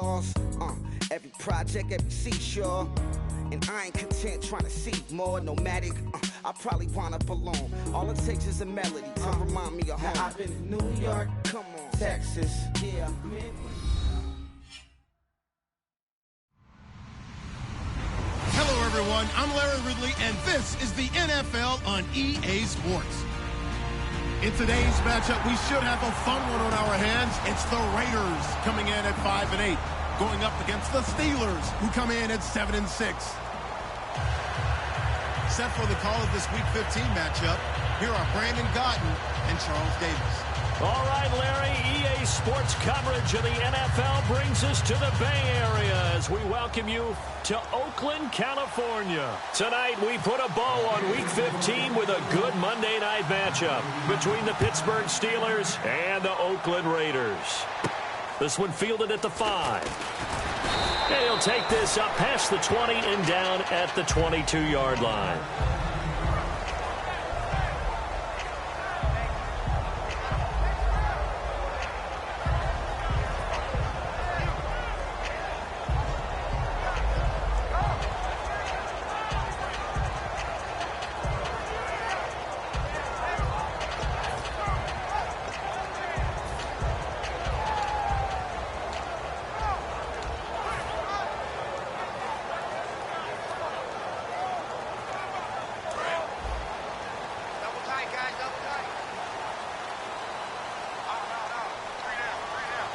stars. Every project, every seashore. And I ain't content trying to see more nomadic. I probably wind up alone. All it takes is a melody to remind me of home. Now I've been in New York, come on, Texas, yeah. Hello, everyone. I'm Larry Ridley, and this is the NFL on EA Sports. In today's matchup, we should have a fun one on our hands. It's the Raiders coming in at 5-8, going up against the Steelers, who come in at 7-6. Set for the call of this Week 15 matchup, here are Brandon Gaudin and Charles Davis. All right, Larry, EA Sports coverage of the NFL brings us to the Bay Area as we welcome you to Oakland, California. Tonight, we put a bow on Week 15 with a good Monday night matchup between the Pittsburgh Steelers and the Oakland Raiders. This one fielded at the 5. And he'll take this up past the 20 and down at the 22-yard line.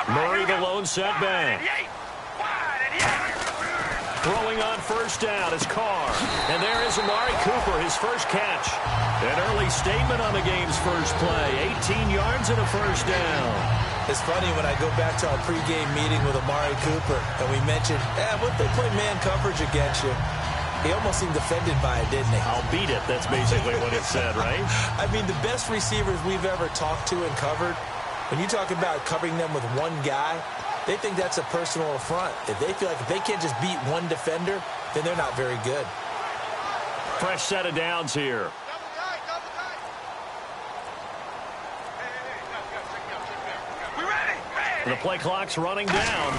Murray, the lone setback. Throwing on first down is Carr. And there is Amari Cooper, his first catch. An early statement on the game's first play. 18 yards and a first down. It's funny when I go back to our pregame meeting with Amari Cooper, and we mentioned, what they play man coverage against you. He almost seemed offended by it, didn't he? I'll beat it. That's basically what it said, right? I mean, the best receivers we've ever talked to and covered, when you talk about covering them with one guy, they think that's a personal affront. If they feel like if they can't just beat one defender, then they're not very good. Fresh set of downs here. The play clock's running down.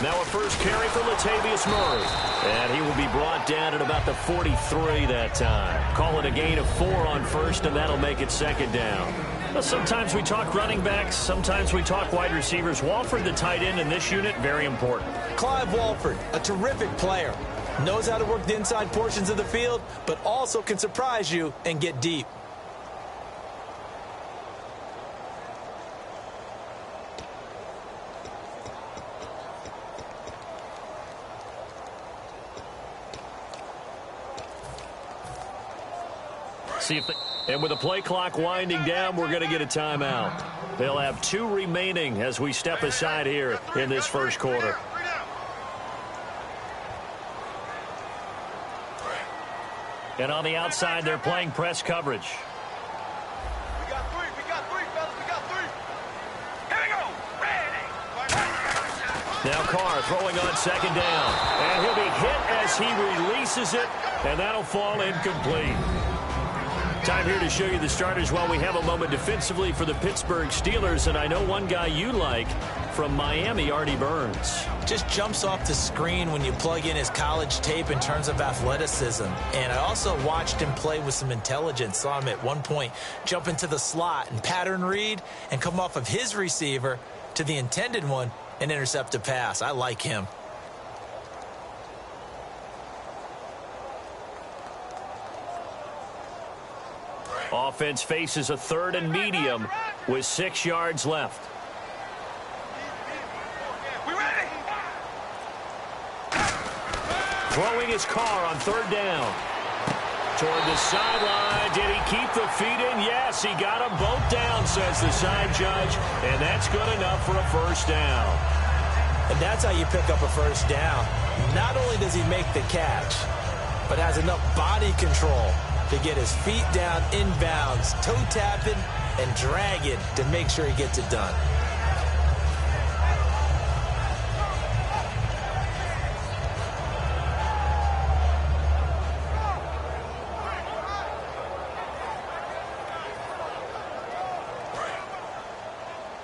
Now a first carry for Latavius Murray. And he will be brought down at about the 43 that time. Call it a gain of 4 on first, and that'll make it second down. Well, sometimes we talk running backs, sometimes we talk wide receivers. Walford, the tight end in this unit, very important. Clive Walford, a terrific player. Knows how to work the inside portions of the field, but also can surprise you and get deep. See if and with the play clock winding down, we're going to get a timeout. They'll have 2 remaining as we step aside here in this first quarter. And on the outside, they're playing press coverage. We got 3, fellas, we got 3. Here we go, ready. Now Carr throwing on second down. And he'll be hit as he releases it, and that'll fall incomplete. Time here to show you the starters while we have a moment defensively for the Pittsburgh Steelers. And I know one guy you like from Miami, Artie Burns. Just jumps off the screen when you plug in his college tape in terms of athleticism. And I also watched him play with some intelligence. Saw him at one point jump into the slot and pattern read and come off of his receiver to the intended one and intercept a pass. I like him. Offense faces a 3rd and medium with 6 yards left. We ready? Throwing his Carr on 3rd down. Toward the sideline. Did he keep the feet in? Yes, he got them both down, says the side judge. And that's good enough for a first down. And that's how you pick up a first down. Not only does he make the catch, but has enough body control to get his feet down inbounds, toe tapping and dragging to make sure he gets it done.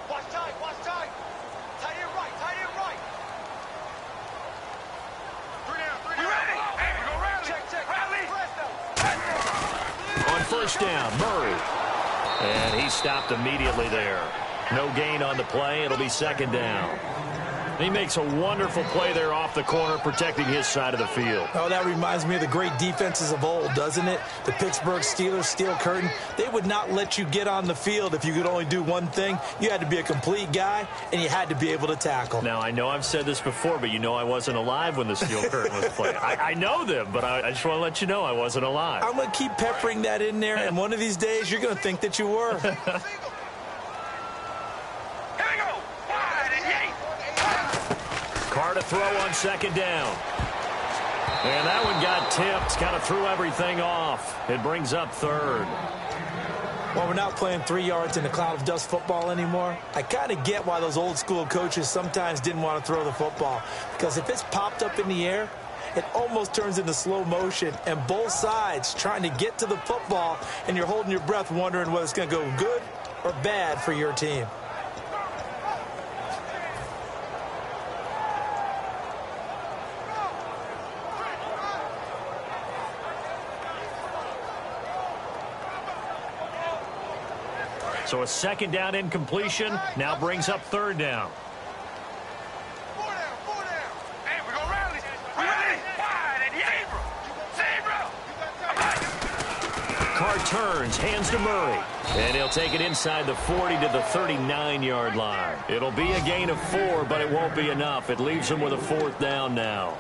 Watch tight. Tie it right. first down. Murray. And he stopped immediately there. No gain on the play. It'll be second down. He makes a wonderful play there off the corner, protecting his side of the field. Oh, that reminds me of the great defenses of old, doesn't it? The Pittsburgh Steelers, Steel Curtain, they would not let you get on the field if you could only do one thing. You had to be a complete guy, and you had to be able to tackle. Now, I know I've said this before, but you know I wasn't alive when the Steel Curtain was playing. I know them, but I just want to let you know I wasn't alive. I'm going to keep peppering that in there, and one of these days you're going to think that you were. Carr to throw on second down. And that one got tipped. Kind of threw everything off. It brings up third. Well, we're not playing 3 yards in a cloud of dust football anymore. I kind of get why those old school coaches sometimes didn't want to throw the football. Because if it's popped up in the air, it almost turns into slow motion. And both sides trying to get to the football, and you're holding your breath wondering whether it's going to go good or bad for your team. So a second down incompletion now brings up third down. Four down. Hey, we're going to rally. Ready? Wide and Zebra. Carr turns, hands to Murray. And he'll take it inside the 40 to the 39-yard line. It'll be a gain of 4, but it won't be enough. It leaves him with a fourth down now.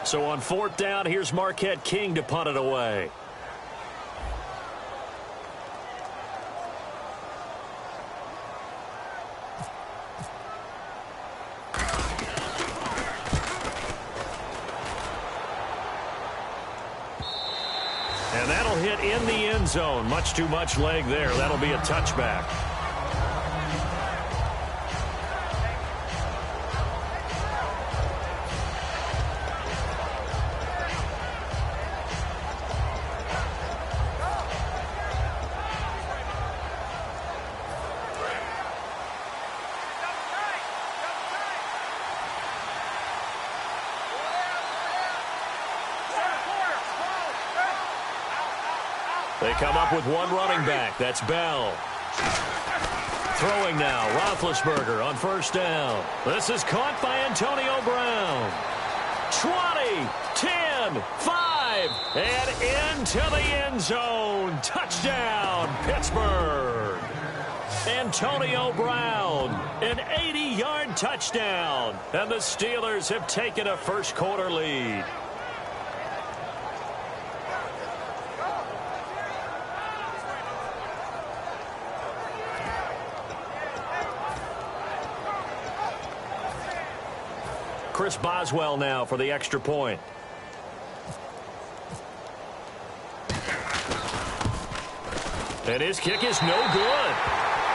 So on fourth down, here's Marquette King to punt it away. And that'll hit in the end zone. Much too much leg there. That'll be a touchback. They come up with one running back. That's Bell. Throwing now. Roethlisberger on first down. This is caught by Antonio Brown. 20, 10, 5, and into the end zone. Touchdown, Pittsburgh. Antonio Brown, an 80-yard touchdown. And the Steelers have taken a first-quarter lead. Chris Boswell now for the extra point. And his kick is no good.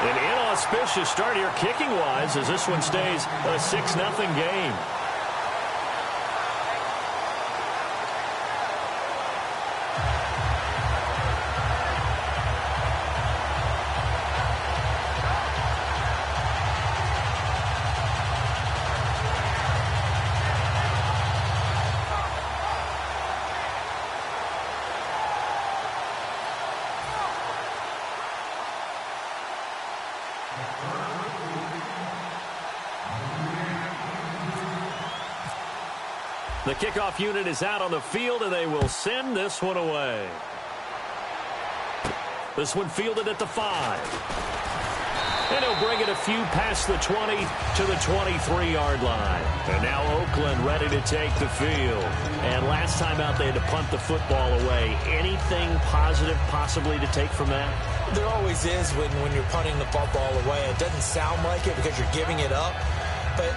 An inauspicious start here kicking-wise as this one stays a 6-0 game. The kickoff unit is out on the field, and they will send this one away. This one fielded at the 5. And he'll bring it a few past the 20 to the 23-yard line. And now Oakland ready to take the field. And last time out, they had to punt the football away. Anything positive possibly to take from that? There always is when you're punting the football away. It doesn't sound like it because you're giving it up, but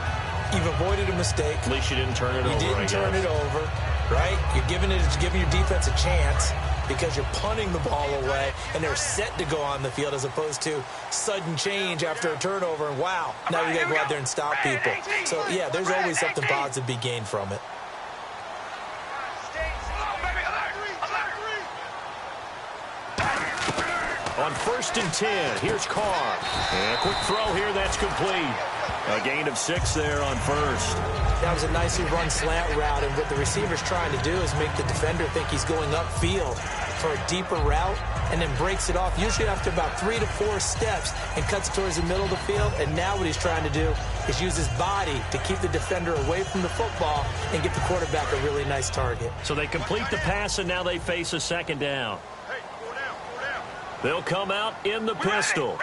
you've avoided a mistake. At least you didn't turn it over. You didn't turn it over, right? You're giving your defense a chance because you're punting the ball away, and they're set to go on the field as opposed to sudden change after a turnover, and wow, now you got to go out there and stop people. So, yeah, there's always something positive to be gained from it. On On 1st and 10, here's Carr. And a quick throw here, that's complete. A gain of 6 there on 1st. That was a nicely run slant route, and what the receiver's trying to do is make the defender think he's going upfield for a deeper route, and then breaks it off, usually after about 3 to 4 steps, and cuts towards the middle of the field. And now what he's trying to do is use his body to keep the defender away from the football and get the quarterback a really nice target. So they complete the pass, and now they face a 2nd down. They'll come out in the pistol.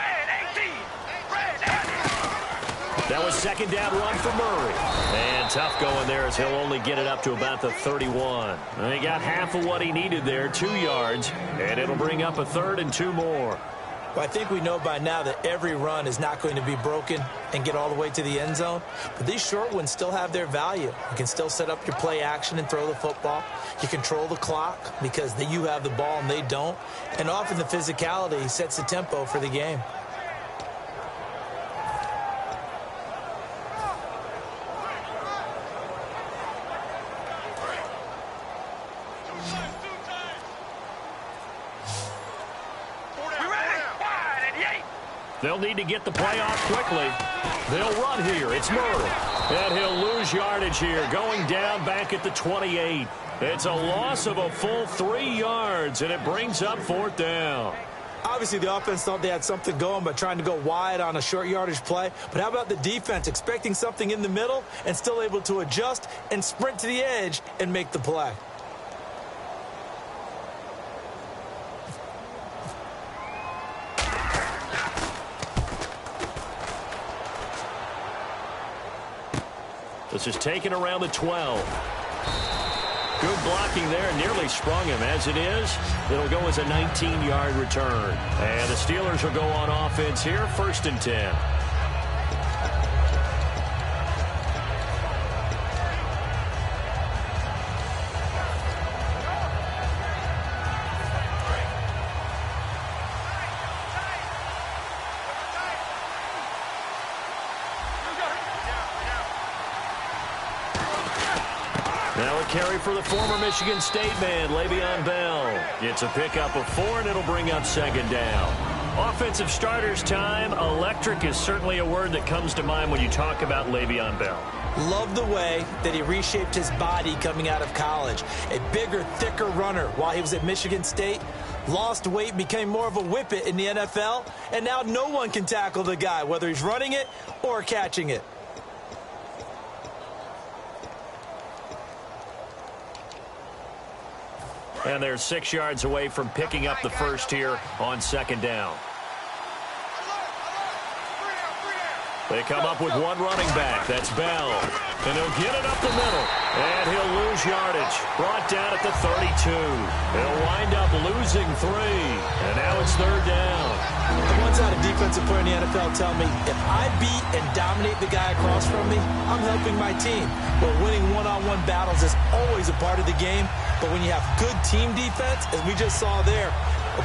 That was 2nd down run for Murray. And tough going there as he'll only get it up to about the 31. And he got half of what he needed there, 2 yards. And it'll bring up a 3rd and 2 more. Well, I think we know by now that every run is not going to be broken and get all the way to the end zone. But these short ones still have their value. You can still set up your play action and throw the football. You control the clock because you have the ball and they don't. And often the physicality sets the tempo for the game. They'll need to get the play off quickly. They'll run here. It's Murray. And he'll lose yardage here, going down back at the 28. It's a loss of a full 3 yards, and it brings up 4th down. Obviously, the offense thought they had something going by trying to go wide on a short yardage play. But how about the defense expecting something in the middle and still able to adjust and sprint to the edge and make the play? This is taken around the 12. Good blocking there. Nearly sprung him. As it is, it'll go as a 19-yard return. And the Steelers will go on offense here, 1st and 10. Now a carry for the former Michigan State man, Le'Veon Bell. It's a pickup of 4, and it'll bring up 2nd down. Offensive starters time. Electric is certainly a word that comes to mind when you talk about Le'Veon Bell. Love the way that he reshaped his body coming out of college. A bigger, thicker runner while he was at Michigan State. Lost weight, became more of a whippet in the NFL, and now no one can tackle the guy, whether he's running it or catching it. And they're 6 yards away from picking up the first here on 2nd down. They come up with one running back. That's Bell. And he'll get it up the middle. And he'll lose yardage. Brought down at the 32. He'll wind up losing 3. And now it's 3rd down. I once had a defensive player in the NFL tell me, if I beat and dominate the guy across from me, I'm helping my team. But winning one-on-one battles is always a part of the game. But when you have good team defense, as we just saw there,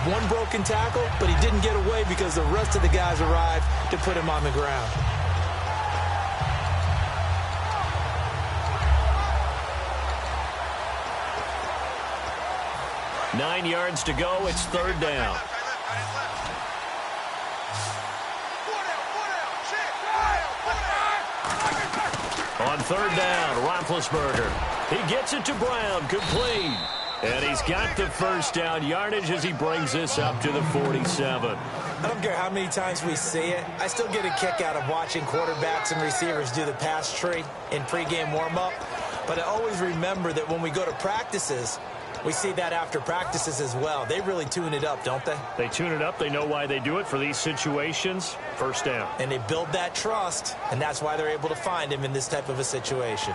one broken tackle, but he didn't get away because the rest of the guys arrived to put him on the ground. Nine yards to go. It's 3rd down. On 3rd down, Roethlisberger. He gets it to Brown, complete. And he's got the first down yardage as he brings this up to the 47. I don't care how many times we see it. I still get a kick out of watching quarterbacks and receivers do the pass tree in pregame warm-up. But I always remember that when we go to practices, we see that after practices as well. They really tune it up, don't they? They tune it up. They know why they do it for these situations. First down. And they build that trust, and that's why they're able to find him in this type of a situation.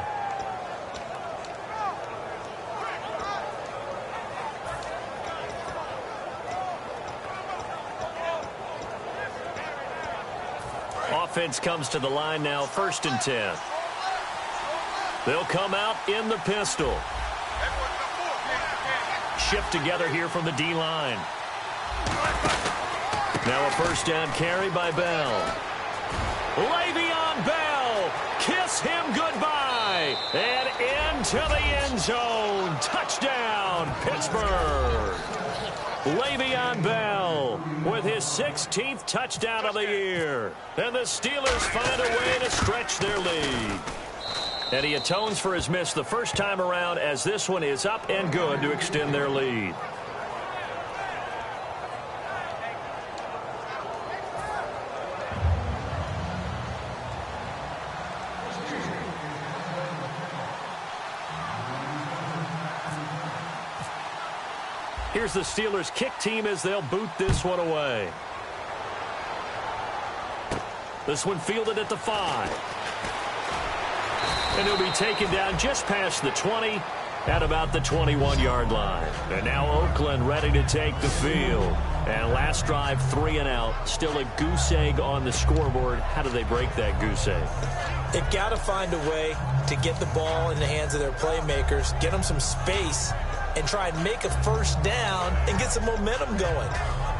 Offense comes to the line now, 1st and 10. They'll come out in the pistol. Shift together here from the D-line. Now a first down carry by Bell. Le'Veon Bell, kiss him goodbye. And into the end zone. Touchdown, Pittsburgh. Le'Veon Bell with his 16th touchdown of the year. And the Steelers find a way to stretch their lead. And he atones for his miss the first time around, as this one is up and good to extend their lead. Here's the Steelers kick team as they'll boot this one away. This one fielded at the 5. And he'll be taken down just past the 20 at about the 21-yard line. And now Oakland ready to take the field. And last drive, 3 and out. Still a goose egg on the scoreboard. How do they break that goose egg? They've got to find a way to get the ball in the hands of their playmakers, get them some space, and try and make a first down and get some momentum going.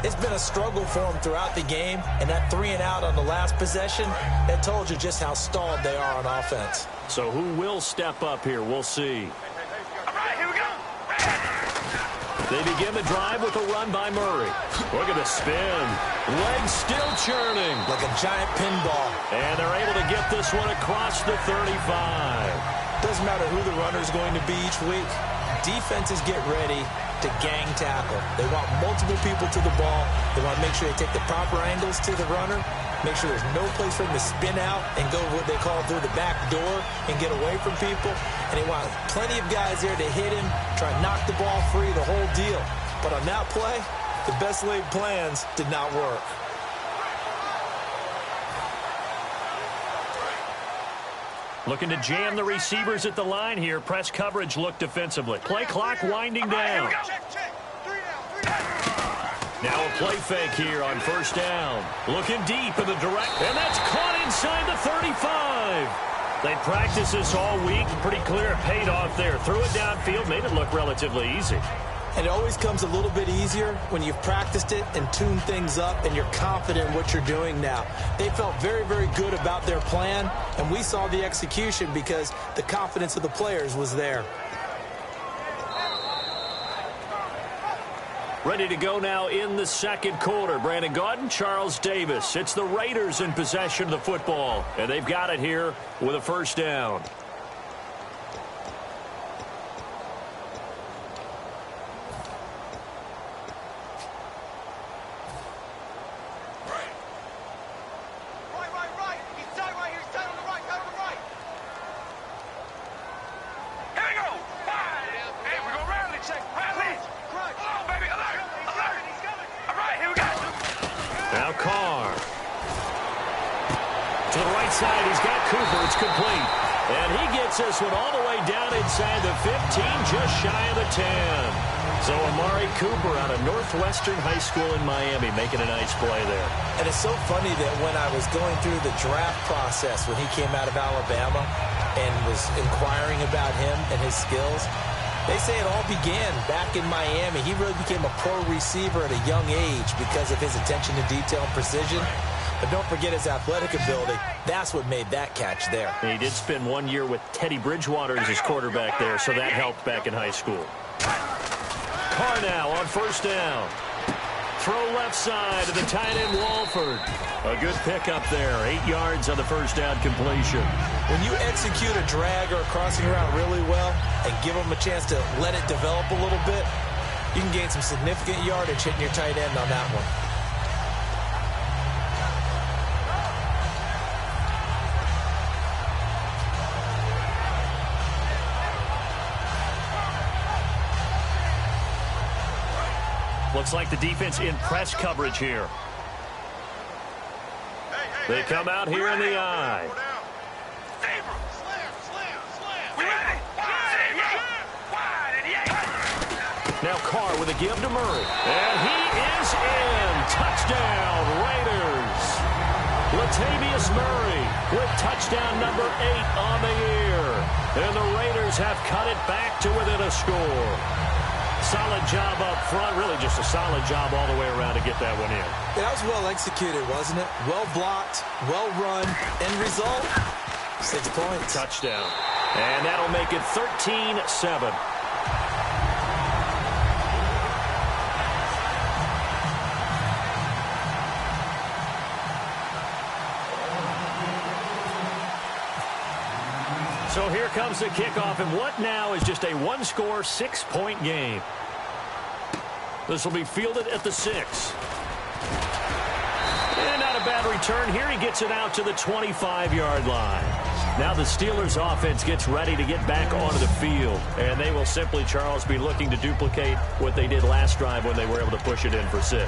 It's been a struggle for them throughout the game, and that 3 and out on the last possession, that told you just how stalled they are on offense. So who will step up here? We'll see. All right, here we go. They begin the drive with a run by Murray. Look at the spin. Legs still churning. Like a giant pinball. And they're able to get this one across the 35. Doesn't matter who the runner's going to be each week. Defenses get ready to gang tackle. They want multiple people to the ball. They want to make sure they take the proper angles to the runner, make sure there's no place for him to spin out and go what they call through the back door and get away from people. And they want plenty of guys there to hit him, try to knock the ball free, the whole deal. But on that play, the best laid plans did not work. Looking to jam the receivers at the line here. Press coverage look defensively. Play clock winding down. Now a play fake here on first down. Looking deep in the direct. And that's caught inside the 35. They practiced this all week. Pretty clear it paid off there. Threw it downfield, made it look relatively easy. And it always comes a little bit easier when you've practiced it and tuned things up and you're confident in what you're doing now. They felt very, very good about their plan, and we saw the execution because the confidence of the players was there. Ready to go now in the second quarter. Brandon Gaudin, Charles Davis. It's the Raiders in possession of the football, and they've got it here with a first down. Now Carr. To the right side, he's got Cooper. It's complete. And he gets this one all the way down inside the 15, just shy of the 10. So Amari Cooper out of Northwestern High School in Miami making a nice play there. And it's so funny that when I was going through the draft process when he came out of Alabama and was inquiring about him and his skills, they say it all began back in Miami. He really became a pro receiver at a young age because of his attention to detail and precision. But don't forget his athletic ability. That's what made that catch there. And he did spend 1 year with Teddy Bridgewater as his quarterback there, so that helped back in high school. Carr now on first down. Throw left side to the tight end Walford. A good pickup there. 8 yards on the first down completion. When you execute a drag or a crossing route really well and give them a chance to let it develop a little bit, you can gain some significant yardage hitting your tight end on that one. Looks like the defense in press coverage here. They come out here in the eye. Now Carr with a give to Murray. And he is in. Touchdown, Raiders. Latavius Murray with touchdown number 8 on the year. And the Raiders have cut it back to within a score. Solid job up front. Really just a solid job all the way around to get that one in. That was well executed, wasn't it? Well blocked, well run. End result, 6 points. Touchdown. And that'll make it 13-7. So here comes the kickoff, and what now is just a one-score, 6-point game. This will be fielded at the 6. And not a bad return here. He gets it out to the 25-yard line. Now the Steelers offense gets ready to get back onto the field. And they will simply, Charles, be looking to duplicate what they did last drive when they were able to push it in for 6.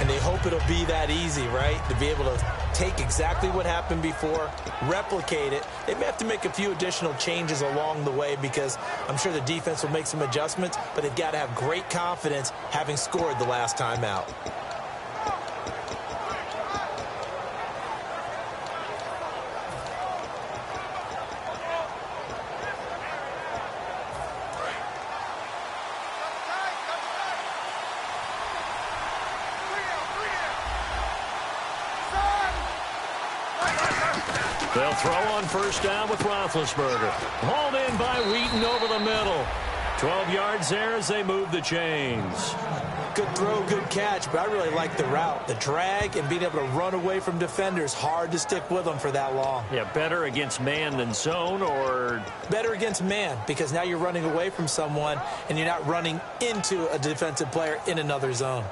And they hope it'll be that easy, right? To be able to take exactly what happened before, replicate it. They may have to make a few additional changes along the way because I'm sure the defense will make some adjustments, but they've got to have great confidence having scored the last time out. They'll throw on first down with Roethlisberger. Hauled in by Wheaton over the middle. 12 yards there as they move the chains. Good throw, good catch, but I really like the route. The drag and being able to run away from defenders. Hard to stick with them for that long. Yeah, better against man than zone, or? Better against man, because now you're running away from someone and you're not running into a defensive player in another zone.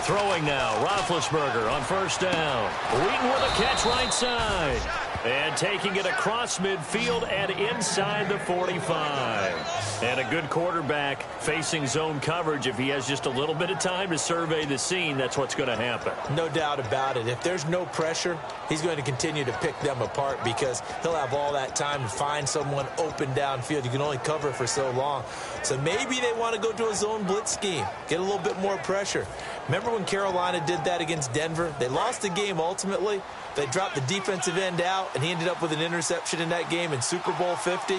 Throwing now, Roethlisberger on first down. Wheaton with a catch right side. And taking it across midfield and inside the 45. And a good quarterback facing zone coverage. If he has just a little bit of time to survey the scene, that's what's going to happen. No doubt about it. If there's no pressure, he's going to continue to pick them apart because he'll have all that time to find someone open downfield. You can only cover for so long. So maybe they want to go to a zone blitz scheme, get a little bit more pressure. Remember when Carolina did that against Denver? They lost the game ultimately. They dropped the defensive end out, and he ended up with an interception in that game in Super Bowl 50.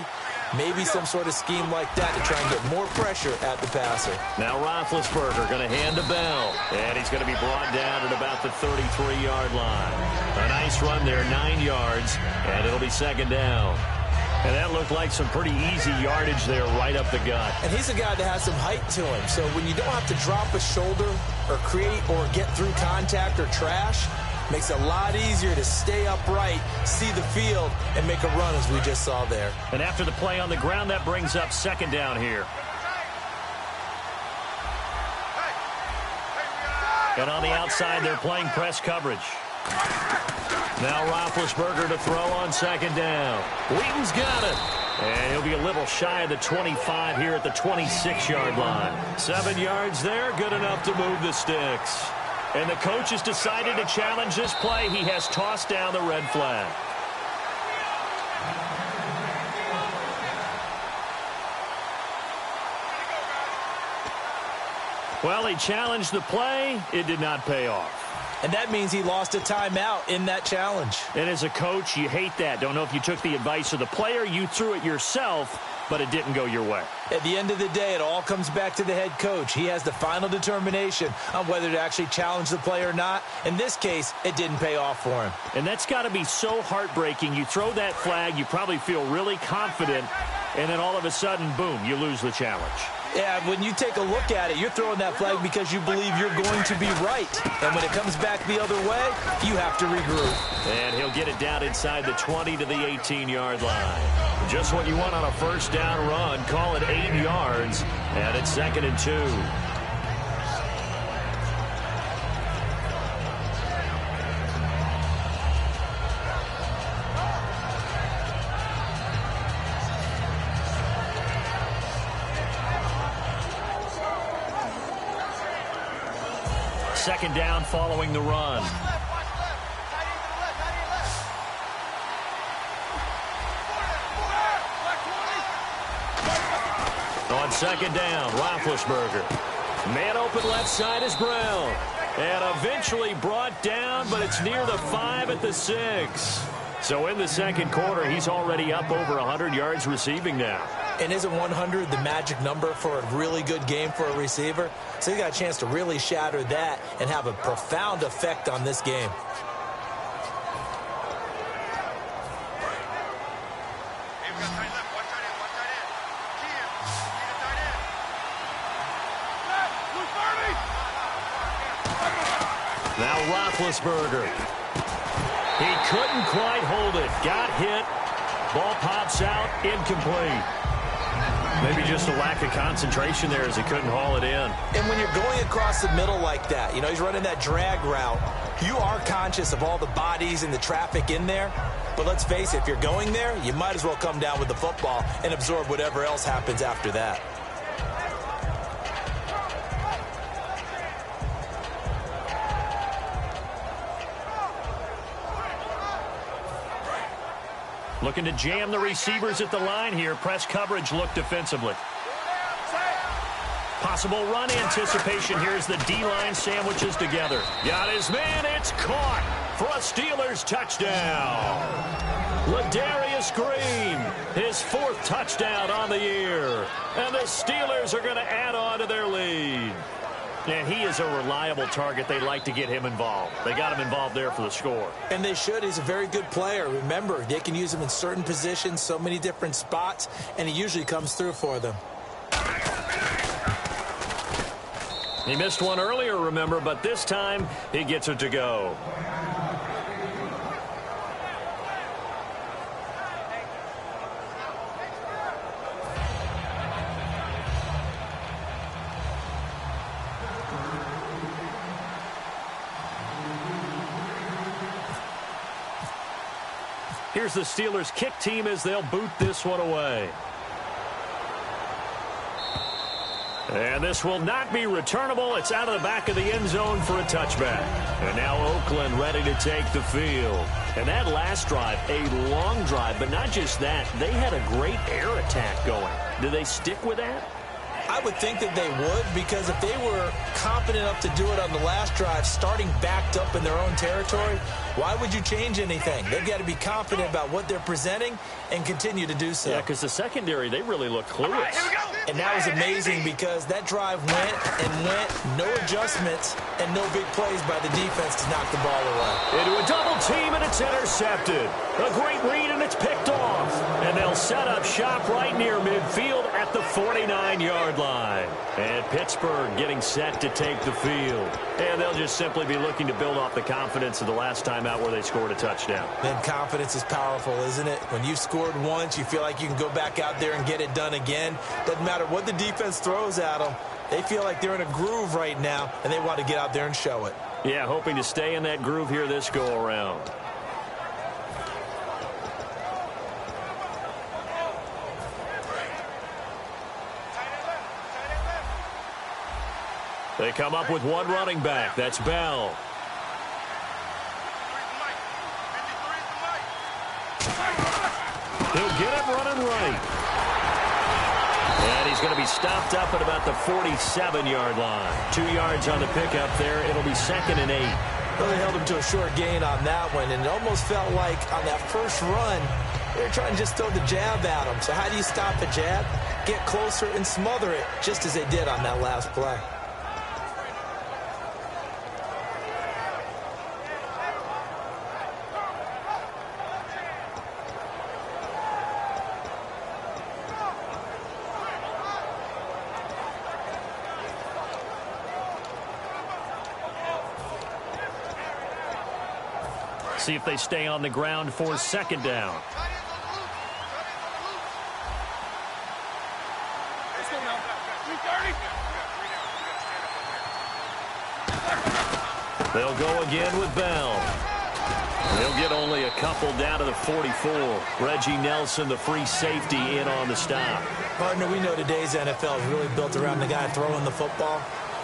Maybe some sort of scheme like that to try and get more pressure at the passer. Now Roethlisberger going to hand to Bell, and he's going to be brought down at about the 33-yard line. A nice run there, 9 yards, and it'll be second down. And that looked like some pretty easy yardage there right up the gut. And he's a guy that has some height to him. So when you don't have to drop a shoulder or create or get through contact or trash, makes it a lot easier to stay upright, see the field, and make a run as we just saw there. And after the play on the ground, that brings up second down here. And on the outside, they're playing press coverage. Now Roethlisberger to throw on second down. Wheaton's got it. And he'll be a little shy of the 25 here at the 26-yard line. 7 yards there, good enough to move the sticks. And the coach has decided to challenge this play. He has tossed down the red flag. Well, he challenged the play. It did not pay off. And that means he lost a timeout in that challenge. And as a coach, you hate that. Don't know if you took the advice of the player. You threw it yourself, but it didn't go your way. At the end of the day, it all comes back to the head coach. He has the final determination on whether to actually challenge the play or not. In this case, it didn't pay off for him. And that's got to be so heartbreaking. You throw that flag, you probably feel really confident, and then all of a sudden, boom, you lose the challenge. Yeah, when you take a look at it, you're throwing that flag because you believe you're going to be right. And when it comes back the other way, you have to regroup. And he'll get it down inside the 20 to the 18-yard line. Just what you want on a first down run. Call it 8 yards, and it's 2nd and 2. Second down following the run. On second down, Roethlisberger. Man open left side is Brown. And eventually brought down, but it's near the 5 at the 6. So in the second quarter, he's already up over 100 yards receiving now. And isn't 100 the magic number for a really good game for a receiver? So he got a chance to really shatter that and have a profound effect on this game. Now Roethlisberger. He couldn't quite hold it. Got hit. Ball pops out. Incomplete. Maybe just a lack of concentration there as he couldn't haul it in. And when you're going across the middle like that, you know, he's running that drag route, you are conscious of all the bodies and the traffic in there. But let's face it, if you're going there, you might as well come down with the football and absorb whatever else happens after that. Looking to jam the receivers at the line here. Press coverage look defensively. Possible run anticipation. Here's the D-line sandwiches together. Got his man. It's caught for a Steelers touchdown. Ladarius Green, his 4th touchdown on the year. And the Steelers are going to add on to their lead. And he is a reliable target. They like to get him involved. They got him involved there for the score. And they should. He's a very good player. Remember, they can use him in certain positions, so many different spots, and he usually comes through for them. He missed one earlier, remember, but this time he gets it to go. Here's the Steelers kick team as they'll boot this one away. And this will not be returnable. It's out of the back of the end zone for a touchback. And now Oakland ready to take the field. And that last drive, a long drive, but not just that. They had a great air attack going. Do they stick with that? I would think that they would, because if they were confident enough to do it on the last drive, starting backed up in their own territory, why would you change anything? They've got to be confident about what they're presenting and continue to do so. Yeah, because the secondary, they really look clueless. And that was amazing because that drive went and went, no adjustments, and no big plays by the defense to knock the ball away. Into a double team, and it's intercepted. A great read, and it's picked off. And they'll set up shop right near midfield at the 49-yard line. And Pittsburgh getting set to take the field. And they'll just simply be looking to build off the confidence of the last time out where they scored a touchdown. And confidence is powerful, isn't it? When you've scored once, you feel like you can go back out there and get it done again. Doesn't matter what the defense throws at them. They feel like they're in a groove right now, and they want to get out there and show it. Yeah, hoping to stay in that groove here this go-around. They come up with one running back. That's Bell. He'll get it running right. And he's going to be stopped up at about the 47-yard line. 2 yards on the pickup there. It'll be 2nd and 8. Well, they held him to a short gain on that one, and it almost felt like on that first run, they were trying to just throw the jab at him. So how do you stop a jab? Get closer and smother it, just as they did on that last play. See if they stay on the ground for 2nd down. They'll go again with Bell. They'll get only a couple down to the 44. Reggie Nelson, the free safety, in on the stop. Partner, we know today's NFL is really built around the guy throwing the football.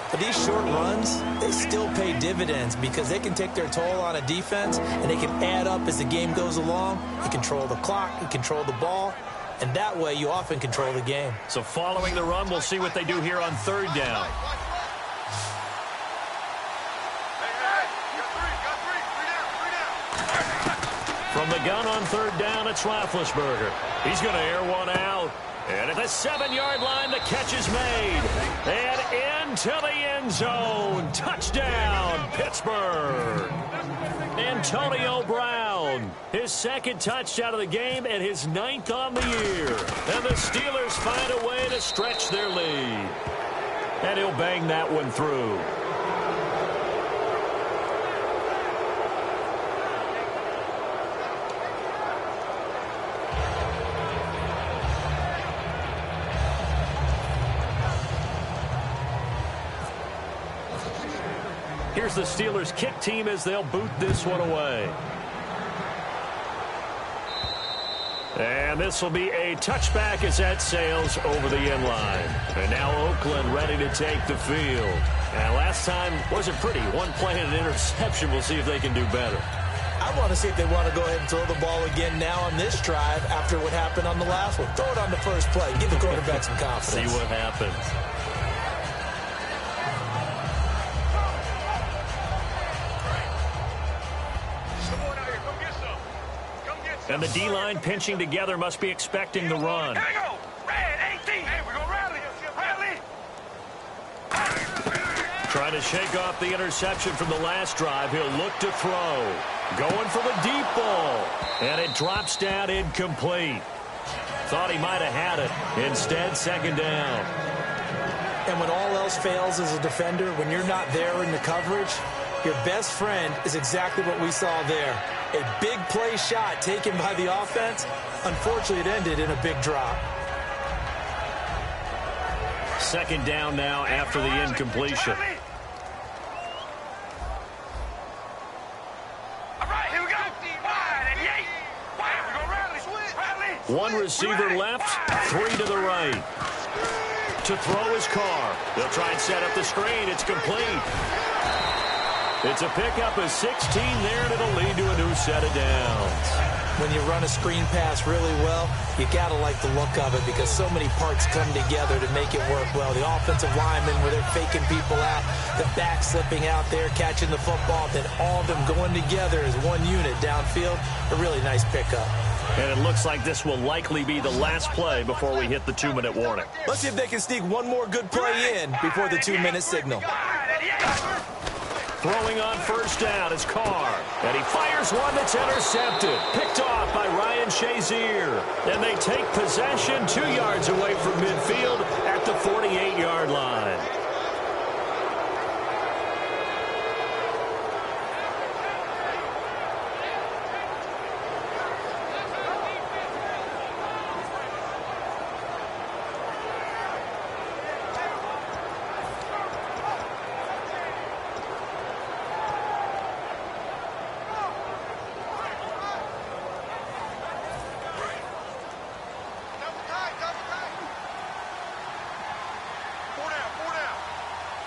But these short runs, they still pay dividends because they can take their toll on a defense and they can add up as the game goes along. You control the clock, you control the ball, and that way you often control the game. So following the run, we'll see what they do here on 3rd down. From From the gun on third down, it's Roethlisberger. He's going to air one out. And at the 7-yard line, the catch is made. And into the end zone. Touchdown, Pittsburgh. Antonio Brown, his second touchdown of the game and his 9th on the year. And the Steelers find a way to stretch their lead. And he'll bang that one through. Here's the Steelers kick team as they'll boot this one away. And this will be a touchback as that sails over the end line. And now Oakland ready to take the field. And last time wasn't pretty. One play and an interception. We'll see if they can do better. I want to see if they want to go ahead and throw the ball again now on this drive after what happened on the last one. Throw it on the first play. Give the quarterback some confidence. See what happens. And the D-line pinching together must be expecting the run. Here we go. Red 18. Hey, we're going to rally. Trying to shake off the interception from the last drive. He'll look to throw. Going for the deep ball. And it drops down incomplete. Thought he might have had it. Instead, second down. And when all else fails as a defender, when you're not there in the coverage, your best friend is exactly what we saw there. A big play shot taken by the offense. Unfortunately, it ended in a big drop. Second down now after the incompletion. All right, here we go. One receiver left, 3 to the right. To throw his Carr. They'll try and set up the screen. It's complete. It's a pickup of 16 there, and it'll lead to a new set of downs. When you run a screen pass really well, you got to like the look of it because so many parts come together to make it work well. The offensive linemen, where they're faking people out, the back slipping out there, catching the football, then all of them going together as one unit downfield. A really nice pickup. And it looks like this will likely be the last play before we hit the 2-minute warning. Let's see if they can sneak one more good play in before the 2-minute signal. Throwing on first down is Carr. And he fires one that's intercepted. Picked off by Ryan Shazier. And they take possession 2 yards away from midfield at the 48-yard line.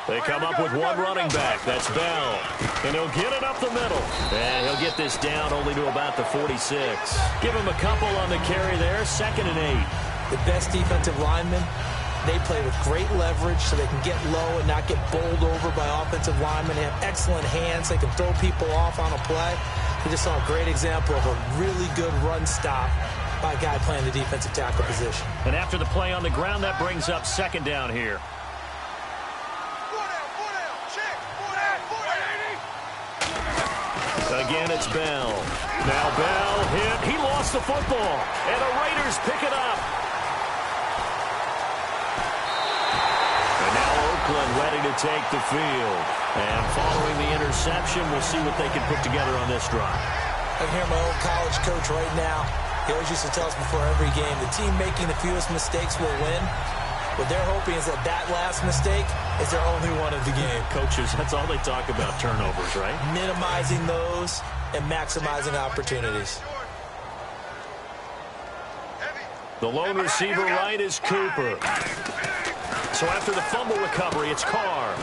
They come up with one running back. That's Bell. And he'll get it up the middle. And he'll get this down only to about the 46. Give him a couple on the carry there. 2nd and 8. The best defensive linemen, they play with great leverage so they can get low and not get bowled over by offensive linemen. They have excellent hands. They can throw people off on a play. We just saw a great example of a really good run stop by a guy playing the defensive tackle position. And after the play on the ground, that brings up 2nd down here. Again, it's Bell. Now Bell hit. He lost the football. And the Raiders pick it up. And now Oakland ready to take the field. And following the interception, we'll see what they can put together on this drive. I can hear my old college coach right now. He always used to tell us before every game, the team making the fewest mistakes will win. What they're hoping is that that last mistake is their only one of the game. Coaches, that's all they talk about, turnovers, right? Minimizing those and maximizing opportunities. The lone receiver right is Cooper. So after the fumble recovery, it's Carr.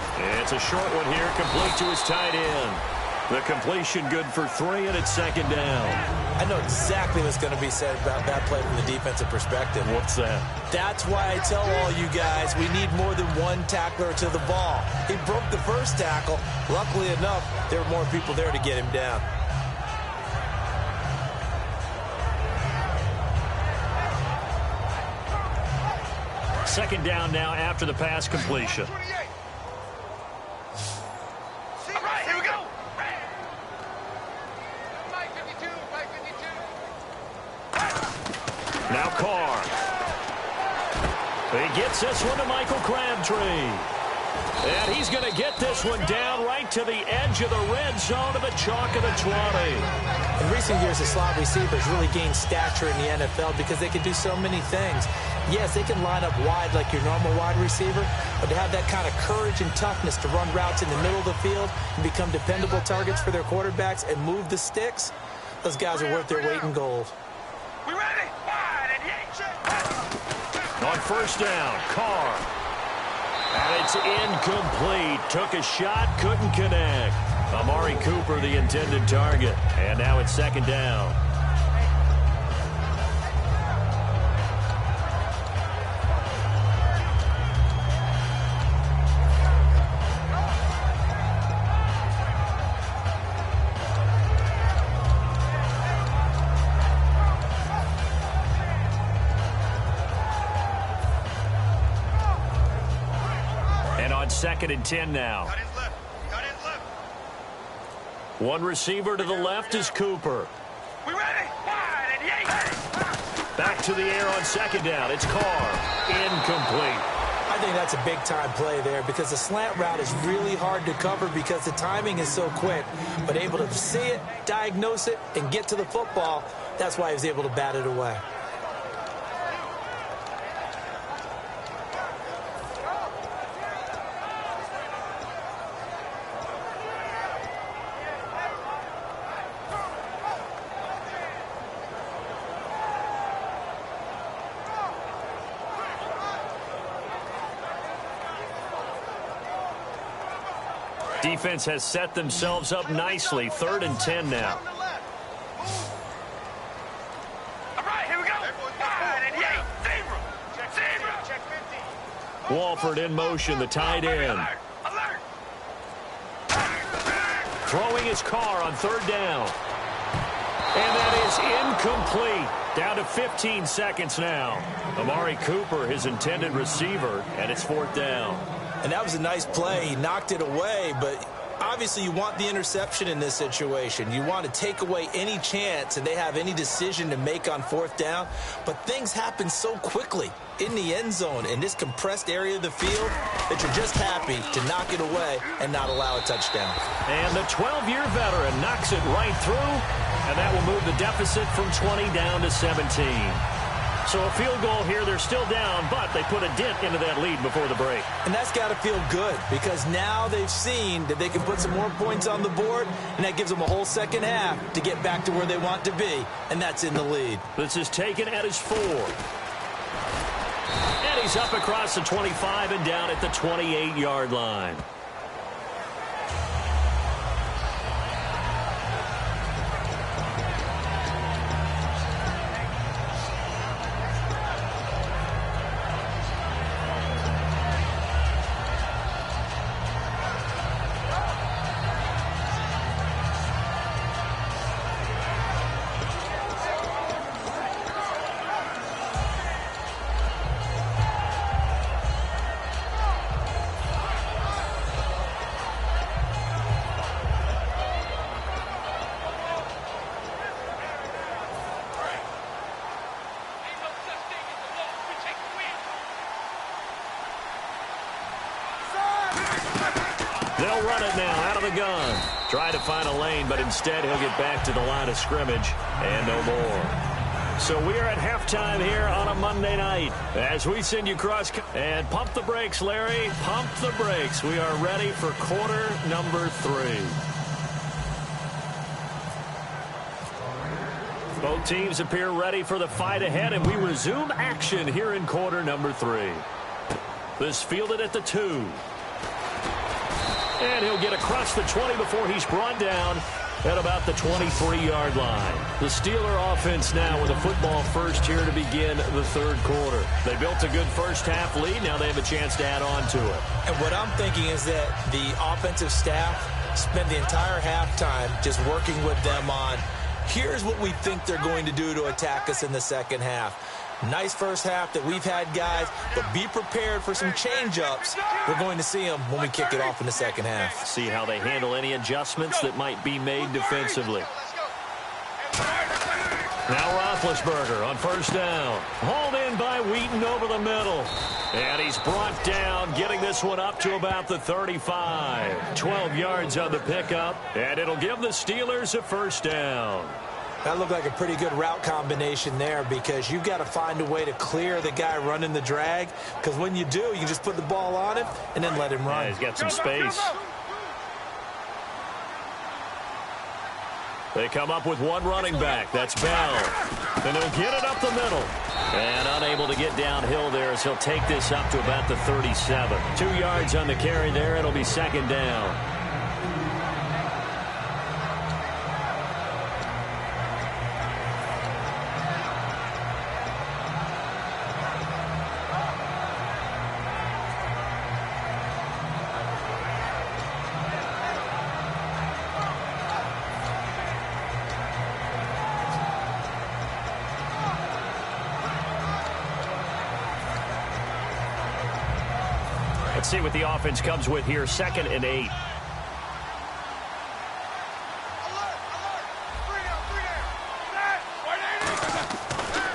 It's a short one here, complete to his tight end. The completion good for 3, and it's 2nd down. I know exactly what's going to be said about that play from the defensive perspective. What's that? That's why I tell all you guys we need more than one tackler to the ball. He broke the first tackle. Luckily enough, there were more people there to get him down. second down now after the pass completion. 28. All right, here we go. Mike 52, Mike 52. Now Carr. He gets this one to Michael Crabtree. And he's going to get this one down right to the edge of the red zone of the chalk of the 20. In recent years, the slot receivers really gained stature in the NFL because they can do so many things. Yes, they can line up wide like your normal wide receiver, but to have that kind of courage and toughness to run routes in the middle of the field and become dependable targets for their quarterbacks and move the sticks, those guys are worth their weight in gold. We ready? Wide and On first down, Carr. And it's incomplete. Took a shot, couldn't connect. Amari Cooper, the intended target. And now it's second down. Second and 10 now. Got his left. Got his left. One receiver to the left is Cooper. We ready? Wide and Back to the air on second down. It's Carr. Incomplete. I think that's a big-time play there because the slant route is really hard to cover because the timing is so quick. But able to see it, diagnose it, and get to the football, that's why he was able to bat it away. Defense has set themselves up nicely. 3rd and 10 now. All right, here we go. Wide and zebra. Check 50. Walford in motion, the tight end. Alert. Throwing his Carr on 3rd down. And that is incomplete. Down to 15 seconds now. Amari Cooper, his intended receiver, and it's 4th down. And that was a nice play. He knocked it away, but obviously you want the interception in this situation. You want to take away any chance and they have any decision to make on 4th down. But things happen so quickly in the end zone in this compressed area of the field that you're just happy to knock it away and not allow a touchdown. And the 12-year veteran knocks it right through, and that will move the deficit from 20 down to 17. So a field goal here, they're still down, but they put a dent into that lead before the break. And that's got to feel good because now they've seen that they can put some more points on the board, and that gives them a whole second half to get back to where they want to be, and that's in the lead. This is taken at his 4. And he's up across the 25 and down at the 28-yard line. They'll run it now out of the gun. Try to find a lane, but instead he'll get back to the line of scrimmage and no more. So we are at halftime here on a Monday night as we send you cross. And pump the brakes, Larry. Pump the brakes. We are ready for quarter number 3. Both teams appear ready for the fight ahead, and we resume action here in quarter number 3. This fielded at the 2. And he'll get across the 20 before he's brought down at about the 23-yard line. The Steeler offense now with a football first here to begin the 3rd quarter. They built a good first-half lead. Now they have a chance to add on to it. And what I'm thinking is that the offensive staff spend the entire halftime just working with them on, here's what we think they're going to do to attack us in the second half. Nice first half that we've had, guys, but be prepared for some change-ups. We're going to see them when we kick it off in the second half. See how they handle any adjustments that might be made defensively. Now Roethlisberger on first down. Hauled in by Wheaton over the middle. And he's brought down, getting this one up to about the 35. 12 yards on the pickup, and it'll give the Steelers a first down. That looked like a pretty good route combination there, because you've got to find a way to clear the guy running the drag, because when you do, you can just put the ball on him and then let him run. Yeah, he's got some space. They come up with one running back. That's Bell. And he'll get it up the middle. And unable to get downhill there as he'll take this up to about the 37. 2 yards on the carry there. It'll be second down. Let's see what the offense comes with here. 2nd and 8.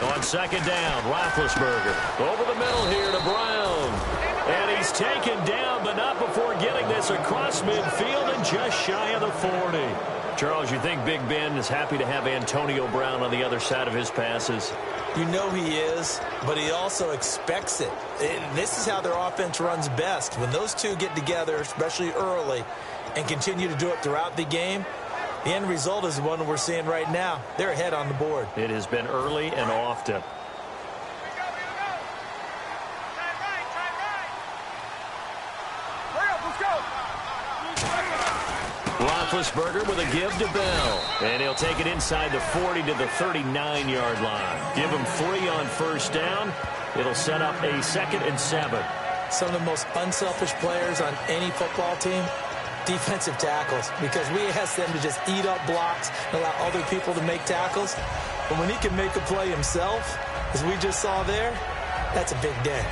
On second down, Roethlisberger. Over the middle here to Brown. And he's taken down, but not before getting this across midfield and just shy of the 40. Charles, you think Big Ben is happy to have Antonio Brown on the other side of his passes? You know he is, but he also expects it. This is how their offense runs best. When those two get together, especially early, and continue to do it throughout the game, the end result is the one we're seeing right now. They're ahead on the board. It has been early and often. Roethlisberger with a give to Bell. And he'll take it inside the 40 to the 39-yard line. Give him 3 on first down. It'll set up a 2nd and 7. Some of the most unselfish players on any football team, defensive tackles, because we ask them to just eat up blocks and allow other people to make tackles. But when he can make a play himself, as we just saw there, that's a big day.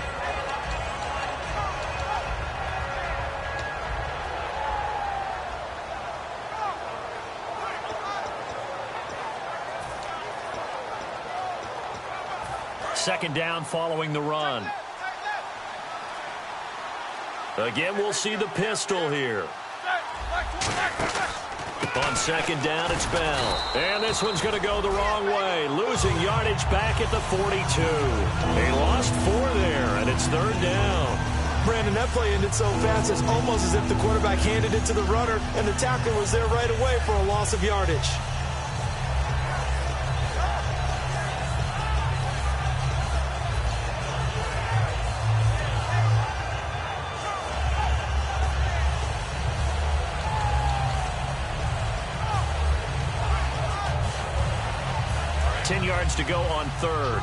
Second down following the run. Again, we'll see the pistol here. On second down, it's Bell. And this one's going to go the wrong way. Losing yardage back at the 42. They lost 4 there, and it's 3rd down. Brandon, that play ended so fast, it's almost as if the quarterback handed it to the runner, and the tackler was there right away for a loss of yardage. Yards to go on 3rd.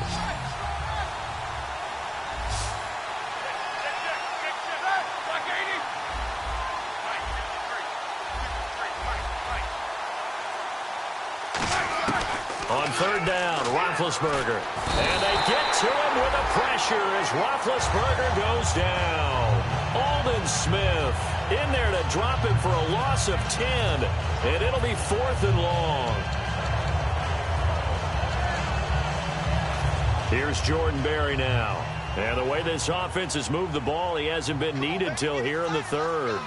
On 3rd down, Roethlisberger. And they get to him with a pressure as Roethlisberger goes down. Aldon Smith in there to drop him for a loss of 10. And it'll be 4th and long. Here's Jordan Berry now. And the way this offense has moved the ball, he hasn't been needed till here in the 3rd.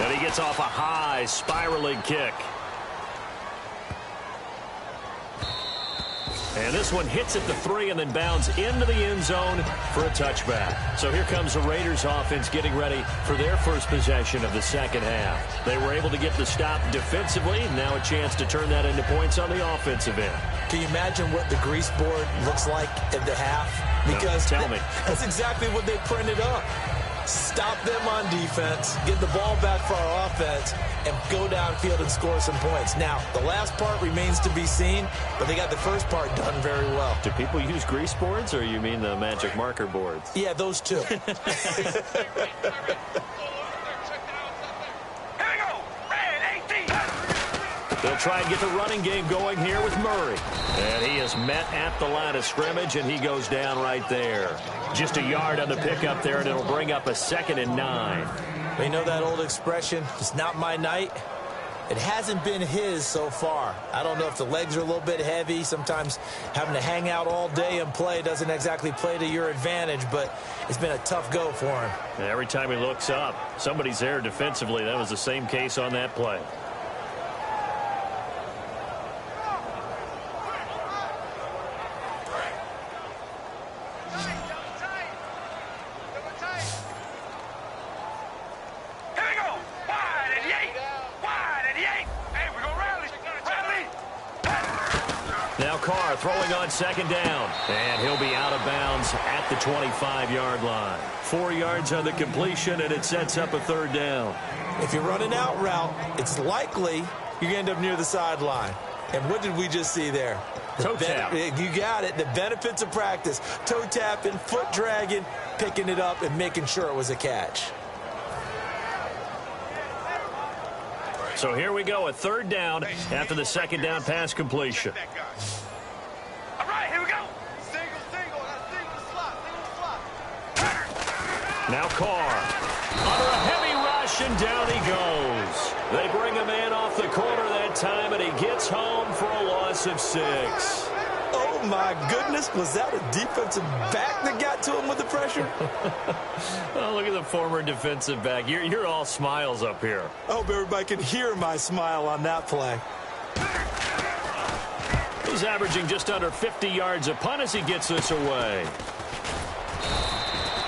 And he gets off a high spiraling kick. And this one hits at the 3 and then bounds into the end zone for a touchback. So here comes the Raiders offense getting ready for their first possession of the second half. They were able to get the stop defensively. Now a chance to turn that into points on the offensive end. Can you imagine what the grease board looks like at the half? Because no, tell me. That's exactly what they printed up. Stop them on defense, get the ball back for our offense, and go downfield and score some points. Now, the last part remains to be seen, but they got the first part done very well. Do people use grease boards, or you mean the magic marker boards? Yeah, those two. They'll try and get the running game going here with Murray. And he is met at the line of scrimmage, and he goes down right there. Just a yard on the pickup there, and it'll bring up a 2nd and 9. You know that old expression, it's not my night? It hasn't been his so far. I don't know if the legs are a little bit heavy. Sometimes having to hang out all day and play doesn't exactly play to your advantage, but it's been a tough go for him. And every time he looks up, somebody's there defensively. That was the same case on that play. Throwing on 2nd down, and he'll be out of bounds at the 25-yard line. 4 yards on the completion, and it sets up a 3rd down. If you're running out route, it's likely you're going to end up near the sideline. And what did we just see there? Toe tap. You got it. The benefits of practice. Toe tapping, foot dragging, picking it up, and making sure it was a catch. So here we go, a 3rd down after the 2nd down pass completion. Now Carr, under a heavy rush, and down he goes. They bring him in off the corner that time, and he gets home for a loss of 6. Oh, my goodness. Was that a defensive back that got to him with the pressure? Oh, look at the former defensive back. You're all smiles up here. I hope everybody can hear my smile on that play. He's averaging just under 50 yards a punt as he gets this away.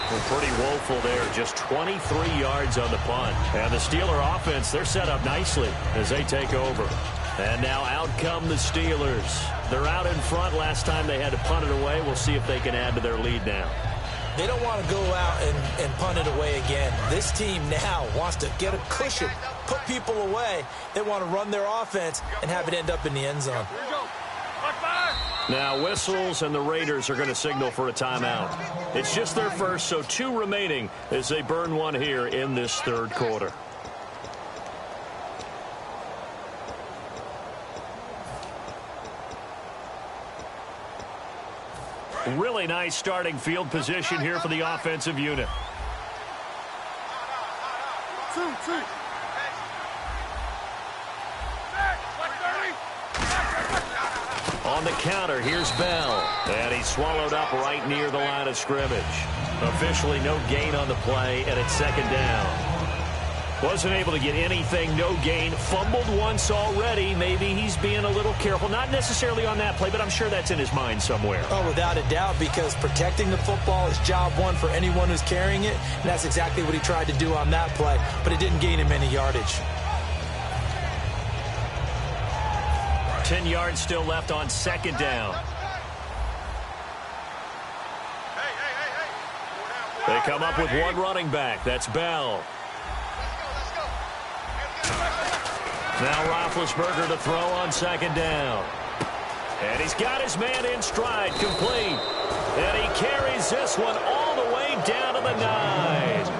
Well, pretty woeful there, just 23 yards on the punt. And the Steeler offense, they're set up nicely as they take over. And now out come the Steelers. They're out in front. Last time they had to punt it away. We'll see if they can add to their lead now. They don't want to go out and punt it away again. This team now wants to get a cushion, put people away. They want to run their offense and have it end up in the end zone. Now whistles, and the Raiders are going to signal for a timeout. It's just their first, so 2 remaining as they burn one here in this 3rd quarter. Really nice starting field position here for the offensive unit. On the counter, here's Bell. And he's swallowed up right near the line of scrimmage. Officially no gain on the play, and it's 2nd down. Wasn't able to get anything, no gain. Fumbled once already. Maybe he's being a little careful. Not necessarily on that play, but I'm sure that's in his mind somewhere. Oh, without a doubt, because protecting the football is job one for anyone who's carrying it. And that's exactly what he tried to do on that play, but it didn't gain him any yardage. 10 yards still left on 2nd down. They come up with one running back. That's Bell. Now Roethlisberger to throw on 2nd down. And he's got his man in stride, complete. And he carries this one all the way down to the 9.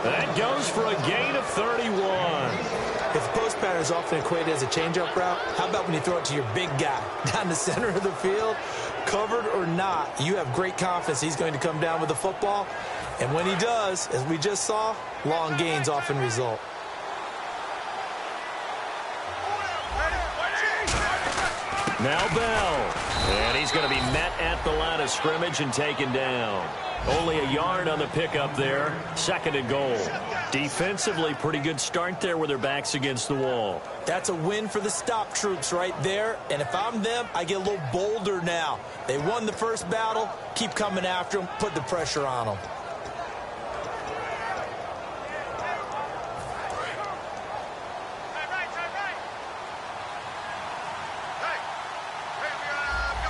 That goes for a gain of 31. If post pattern is often equated as a change-up route, how about when you throw it to your big guy down the center of the field? Covered or not, you have great confidence he's going to come down with the football. And when he does, as we just saw, long gains often result. Now Bell. And he's going to be met at the line of scrimmage and taken down. Only a yard on the pickup there. 2nd and goal. Defensively, pretty good start there with their backs against the wall. That's a win for the stop troops right there. And if I'm them, I get a little bolder now. They won the first battle. Keep coming after them. Put the pressure on them.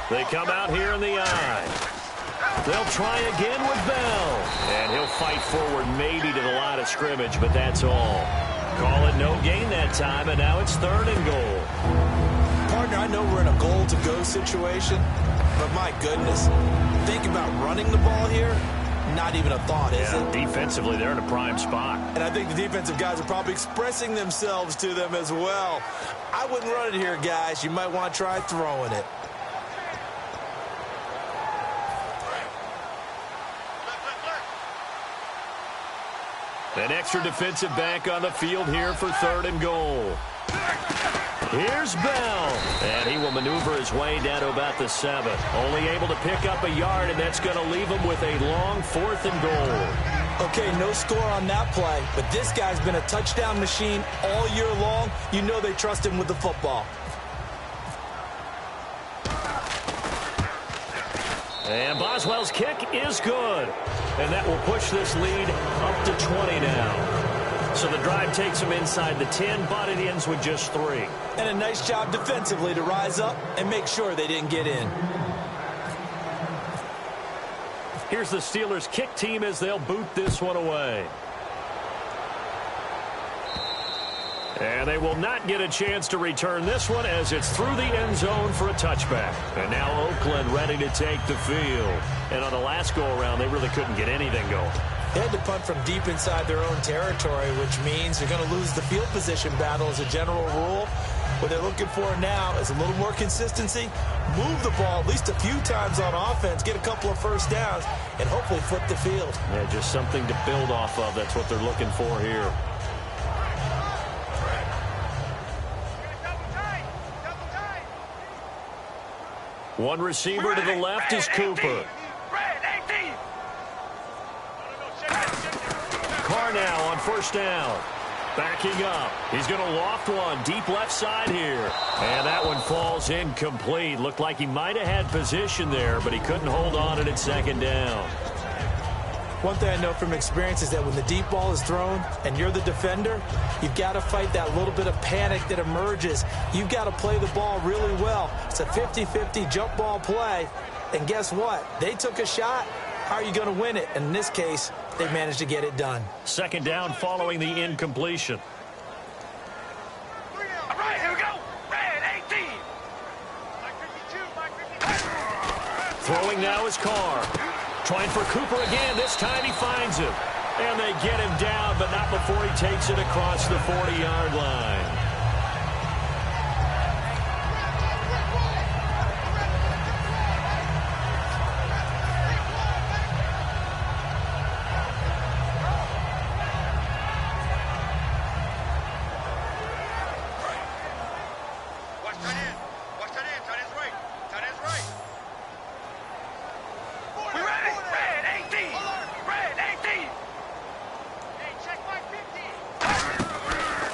They come out here in the eye. They'll try again with Bell. And he'll fight forward maybe to the line of scrimmage, but that's all. Call it no gain that time, and now it's 3rd and goal. Partner, I know we're in a goal-to-go situation, but my goodness, think about running the ball here. Not even a thought, is it? Defensively, they're in a prime spot. And I think the defensive guys are probably expressing themselves to them as well. I wouldn't run it here, guys. You might want to try throwing it. An extra defensive back on the field here for 3rd and goal. Here's Bell, and he will maneuver his way down to about the 7. Only able to pick up a yard, and that's going to leave him with a long 4th and goal. Okay, no score on that play, but this guy's been a touchdown machine all year long. You know they trust him with the football. And Boswell's kick is good. And that will push this lead up to 20 now. So the drive takes them inside the 10, but it ends with just 3. And a nice job defensively to rise up and make sure they didn't get in. Here's the Steelers' kick team as they'll boot this one away. And they will not get a chance to return this one as it's through the end zone for a touchback. And now Oakland ready to take the field. And on the last go-around, they really couldn't get anything going. They had to punt from deep inside their own territory, which means they're going to lose the field position battle as a general rule. What they're looking for now is a little more consistency, move the ball at least a few times on offense, get a couple of first downs, and hopefully flip the field. Yeah, just something to build off of. That's what they're looking for here. One receiver to the left is Cooper. Carr now on 1st down. Backing up. He's going to loft one deep left side here. And that one falls incomplete. Looked like he might have had position there, but he couldn't hold on it at 2nd down. One thing I know from experience is that when the deep ball is thrown and you're the defender, you've got to fight that little bit of panic that emerges. You've got to play the ball really well. It's a 50-50 jump ball play. And guess what? They took a shot. How are you going to win it? And in this case, they managed to get it done. 2nd down following the incompletion. All right, here we go. Red 18. Throwing now is Carr. Trying for Cooper again. This time he finds him. And they get him down, but not before he takes it across the 40-yard line.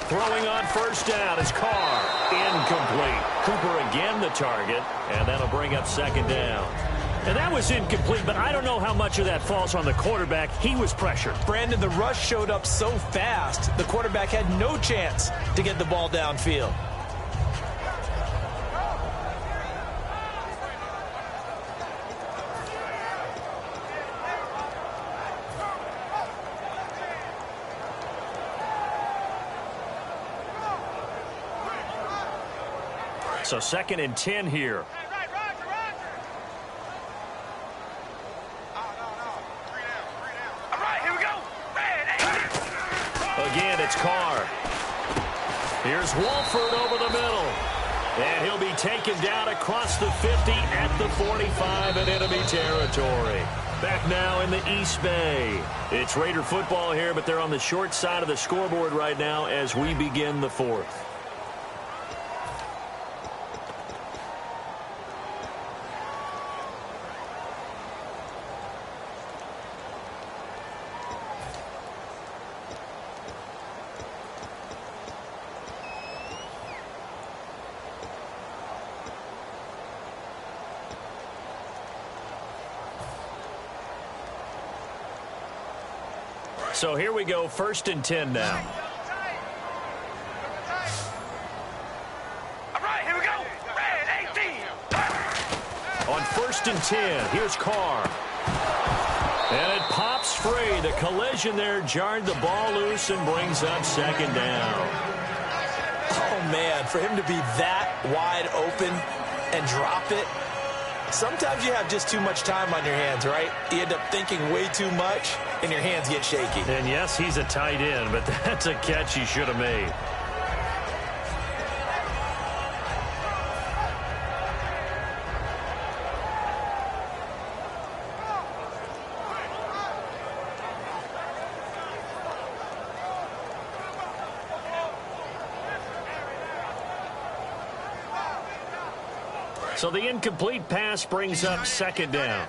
Throwing on 1st down is Carr. Incomplete. Cooper again the target, and that'll bring up 2nd down. And that was incomplete, but I don't know how much of that falls on the quarterback. He was pressured. Brandon, the rush showed up so fast, the quarterback had no chance to get the ball downfield. So 2nd and 10 here. Again, it's Carr. Here's Wolford over the middle. And he'll be taken down across the 50 at the 45 in enemy territory. Back now in the East Bay. It's Raider football here, but they're on the short side of the scoreboard right now as we begin the 4th. So here we go, 1st and 10 now. All right, here we go. Red 18. On 1st and 10, here's Carr. And it pops free. The collision there jarred the ball loose and brings up 2nd down. Oh, man, for him to be that wide open and drop it, Sometimes you have just too much time on your hands, right? You end up thinking way too much, and your hands get shaky. And yes, he's a tight end, but that's a catch he should have made. So the incomplete pass brings up second down.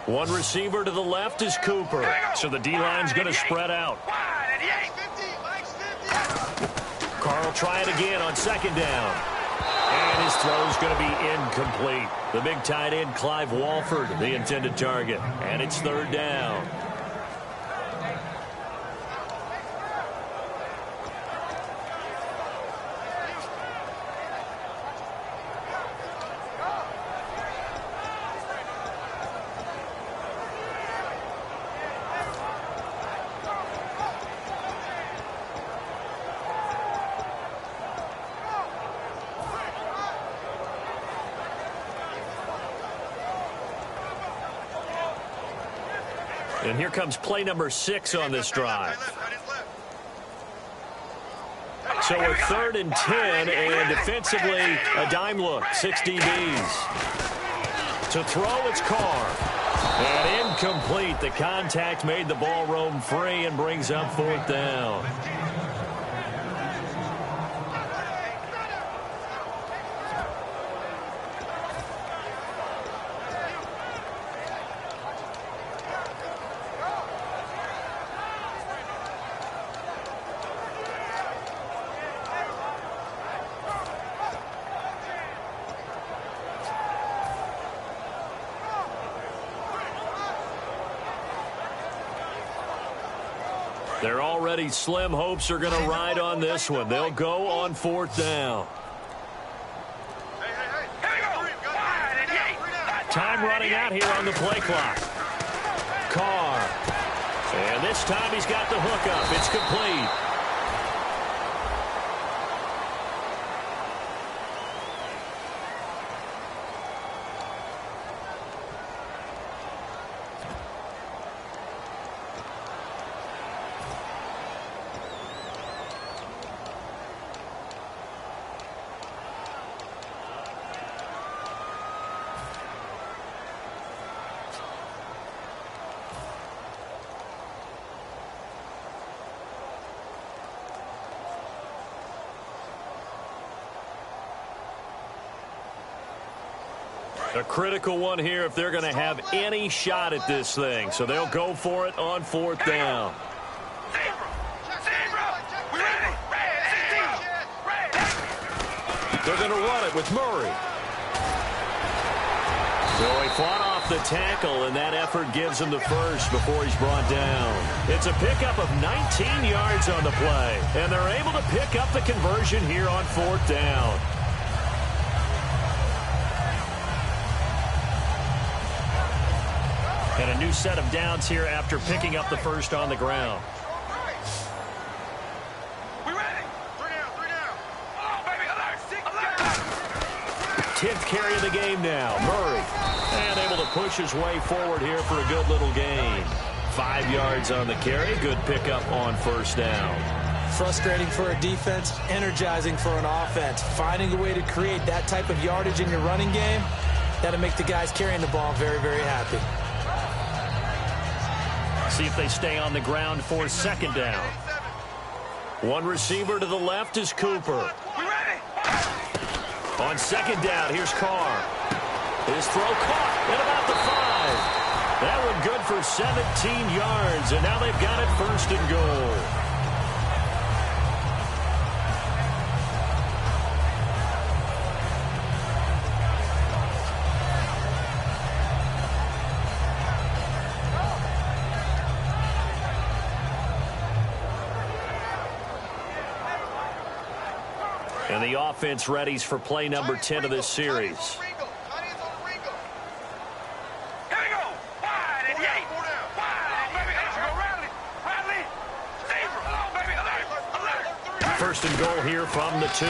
One receiver to the left is Cooper. So the D-line's going to spread out. Carl try it again on second down. And his throw's going to be incomplete. The big tight end, Clive Walford, the intended target. And it's third down. And here comes play number 6 on this drive. So a 3rd and 10, and defensively a dime look, 6 DBs. To throw, it's Carr. And incomplete. The contact made the ball roam free and brings up 4th down. Their already slim hopes are going to ride on this one. They'll go on 4th down. Time running out here on the play clock. Carr. And this time he's got the hook up. It's complete. A critical one here if they're going to have any shot at this thing. So they'll go for it on 4th down. They're going to run it with Murray. So he fought off the tackle, and that effort gives him the first before he's brought down. It's a pickup of 19 yards on the play, and they're able to pick up the conversion here on 4th down. And a new set of downs here after picking up the first on the ground. We ready? 3 down. Oh, baby, alert. 10th carry of the game now. Murray. And able to push his way forward here for a good little gain. 5 yards on the carry. Good pickup on 1st down. Frustrating for a defense, energizing for an offense. Finding a way to create that type of yardage in your running game, that'll make the guys carrying the ball very, very happy. See if they stay on the ground for 2nd down. One receiver to the left is Cooper. On 2nd down, here's Carr. His throw caught at about the 5. That one good for 17 yards, and now they've got it 1st and goal. And the offense readies for play number 10 of this series. First and goal here from the 2.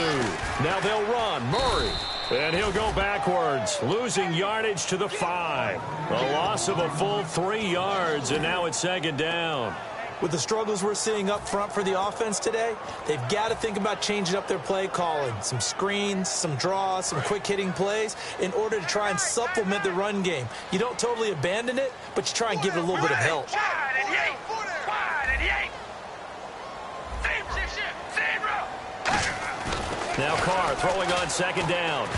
Now they'll run. Murray. And he'll go backwards, losing yardage to the 5. A loss of a full 3 yards, and now it's second down. With the struggles we're seeing up front for the offense today, they've got to think about changing up their play calling. Some screens, some draws, some quick-hitting plays in order to try and supplement the run game. You don't totally abandon it, but you try and give it a little bit of help. Now Carr throwing on second down.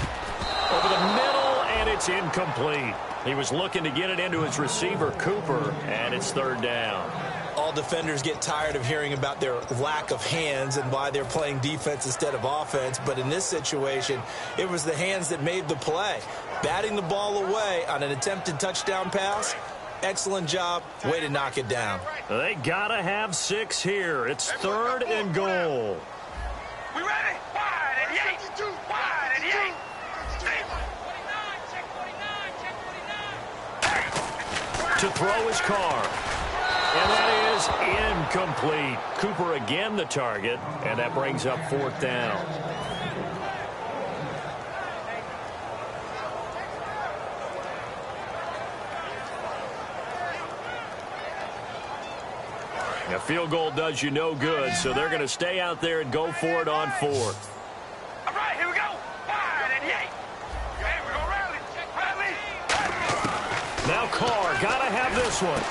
Over the middle, and it's incomplete. He was looking to get it into his receiver, Cooper, and it's third down. All defenders get tired of hearing about their lack of hands and why they're playing defense instead of offense. But in this situation, it was the hands that made the play. Batting the ball away on an attempted touchdown pass, excellent job. Way to knock it down. They got to have 6 here. It's third and goal. We ready? Wide and yank. Wide and yank. To throw his Carr. And that is incomplete. Cooper again the target, and that brings up fourth down. A field goal does you no good, so they're going to stay out there and go for it on fourth. All right, here we go. Wide and yank. Okay, we're going to rally. Now Carr got to have this one.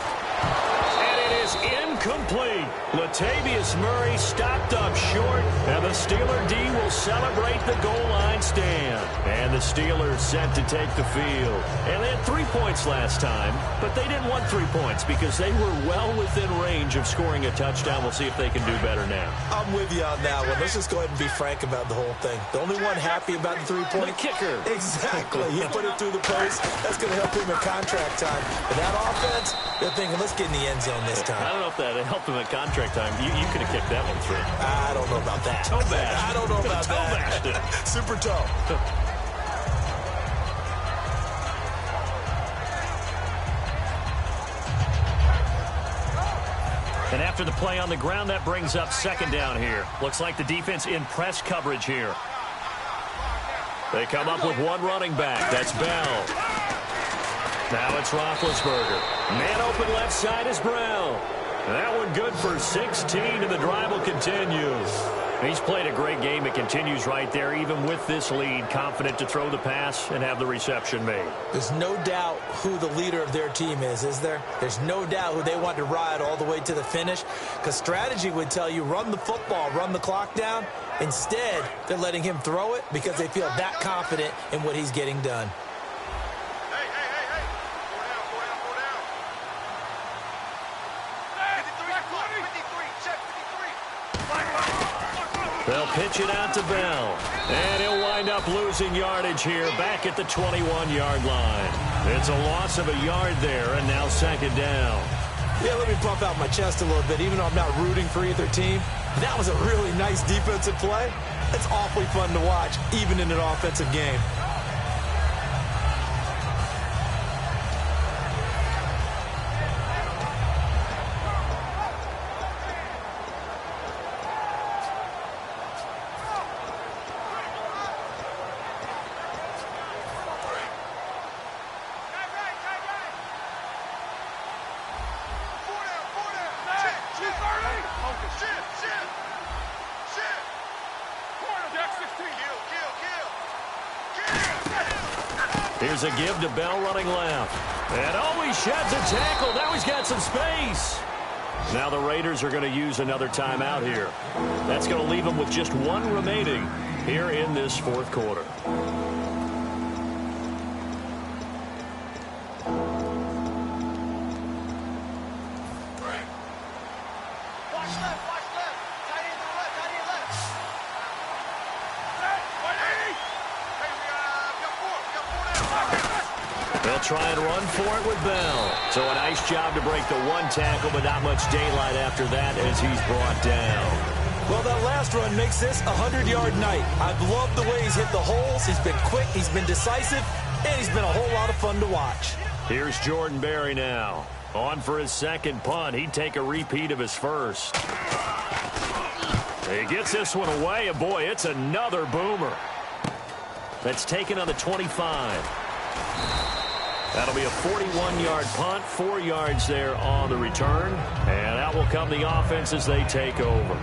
And it is incomplete. Latavius Murray stopped up short, and the Steeler D will celebrate the goal line stand. And the Steelers set to take the field. And they had 3 points last time, but they didn't want 3 points because they were well within range of scoring a touchdown. We'll see if they can do better now. I'm with you on that one. Let's just go ahead and be frank about the whole thing. The only one happy about the 3-point? The kicker. Exactly. He put it through the post. That's going to help him in contract time. But that offense, they're thinking, let's get in the end zone this time. I don't know if that helped him at contract time. You could have kicked that one through. I don't know about that. Toe bash. I don't know about that. Super toe. And after the play on the ground, that brings up second down here. Looks like the defense in press coverage here. They come up with one running back. That's Bell. Now it's Roethlisberger. Man open left side is Brown. That one good for 16, and the drive will continue. He's played a great game. It continues right there, even with this lead, confident to throw the pass and have the reception made. There's no doubt who the leader of their team is there? There's no doubt who they want to ride all the way to the finish, because strategy would tell you run the football, run the clock down. Instead, they're letting him throw it because they feel that confident in what he's getting done. They'll pitch it out to Bell. And he'll wind up losing yardage here back at the 21-yard line. It's a loss of a yard there, and now second down. Yeah, let me pump out my chest a little bit, even though I'm not rooting for either team. That was a really nice defensive play. It's awfully fun to watch, even in an offensive game. Here's a give to Bell running left. And oh, he sheds a tackle. Now he's got some space. Now the Raiders are going to use another timeout here. That's going to leave them with just one remaining here in this fourth quarter. They'll try and run for it with Bell. So a nice job to break the one tackle, but not much daylight after that as he's brought down. Well, that last run makes this a 100-yard night. I've loved the way he's hit the holes. He's been quick, he's been decisive, and he's been a whole lot of fun to watch. Here's Jordan Berry now. On for his second punt. He'd take a repeat of his first. He gets this one away, and boy, it's another boomer. That's taken on the 25. That'll be a 41-yard punt, 4 yards there on the return. And out will come the offense as they take over.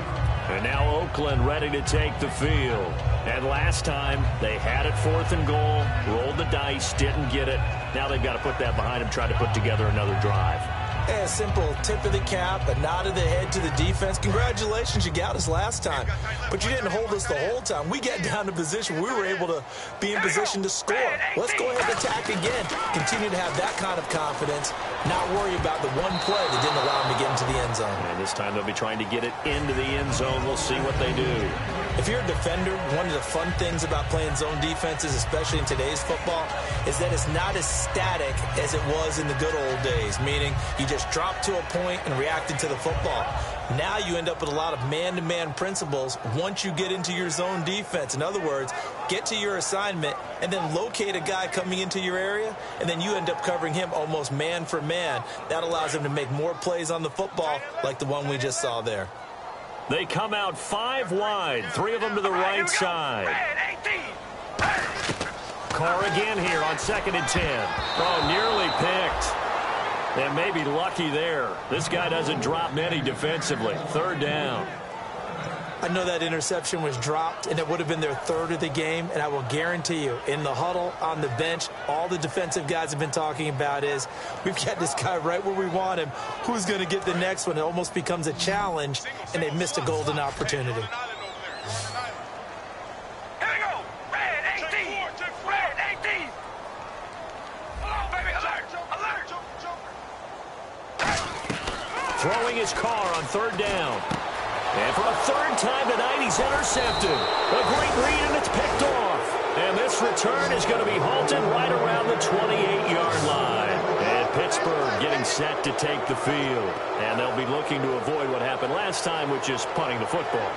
And now Oakland ready to take the field. And last time, they had it 4th and goal, rolled the dice, didn't get it. Now they've got to put that behind them, try to put together another drive. A simple tip of the cap, a nod of the head to the defense. Congratulations, you got us last time. But you didn't hold us the whole time. We got down to position. We were able to be in position to score. Let's go ahead and attack again. Continue to have that kind of confidence. Not worry about the one play that didn't allow them to get into the end zone. And this time they'll be trying to get it into the end zone. We'll see what they do. If you're a defender, one of the fun things about playing zone defenses, especially in today's football, is that it's not as static as it was in the good old days, meaning you just drop to a point and reacted to the football. Now you end up with a lot of man-to-man principles once you get into your zone defense. In other words, get to your assignment and then locate a guy coming into your area, and then you end up covering him almost man for man. That allows him to make more plays on the football like the one we just saw there. They come out 5 wide, 3 of them to the right side. Carr again here on 2nd and 10. Oh, nearly picked. And maybe lucky there. This guy doesn't drop many defensively. 3rd down. I know that interception was dropped, and it would have been their 3rd of the game, and I will guarantee you, in the huddle, on the bench, all the defensive guys have been talking about is, we've got this guy right where we want him. Who's going to get the next one? It almost becomes a challenge, and they've missed a golden opportunity. Here we go. Red 18. Red 18. Come on, baby. Alert. Throwing his Carr on 3rd down. And for the 3rd time tonight, he's intercepted. A great read, and it's picked off. And this return is going to be halted right around the 28-yard line. And Pittsburgh getting set to take the field. And they'll be looking to avoid what happened last time, which is punting the football.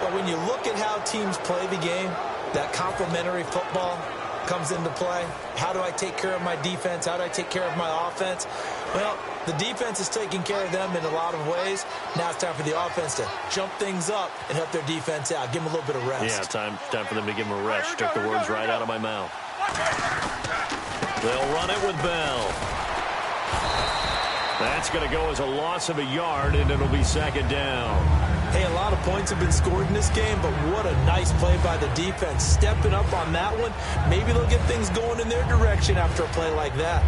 But when you look at how teams play the game, that complementary football comes into play. How do I take care of my defense? How do I take care of my offense? Well, the defense is taking care of them in a lot of ways. Now it's time for the offense to jump things up and help their defense out. Give them a little bit of rest. Yeah, time for them to give them a rest. Took the words right out of my mouth. They'll run it with Bell. That's going to go as a loss of a yard, and it'll be 2nd down. Hey, a lot of points have been scored in this game, but what a nice play by the defense. Stepping up on that one. Maybe they'll get things going in their direction after a play like that.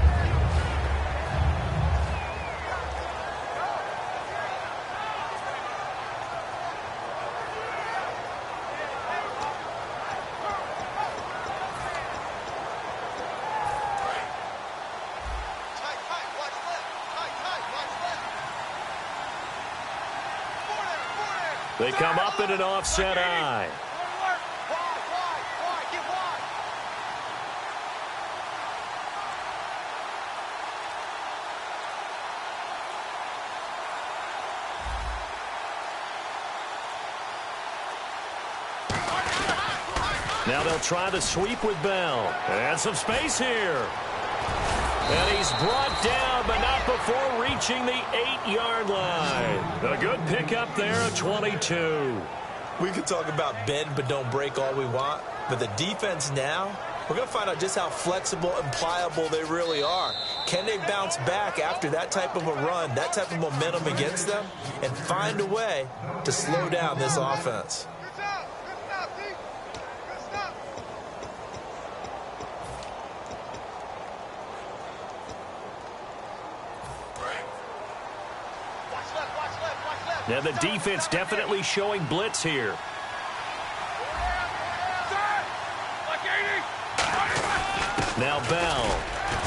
They come up in an offset eye. Now they'll try the sweep with Bell. And some space here. And he's brought down, but not before reaching the 8-yard line. A good pickup there of 22. We could talk about bend but don't break all we want, but the defense now, we're going to find out just how flexible and pliable they really are. Can they bounce back after that type of a run, that type of momentum against them, and find a way to slow down this offense? Now the defense definitely showing blitz here. Now Bell.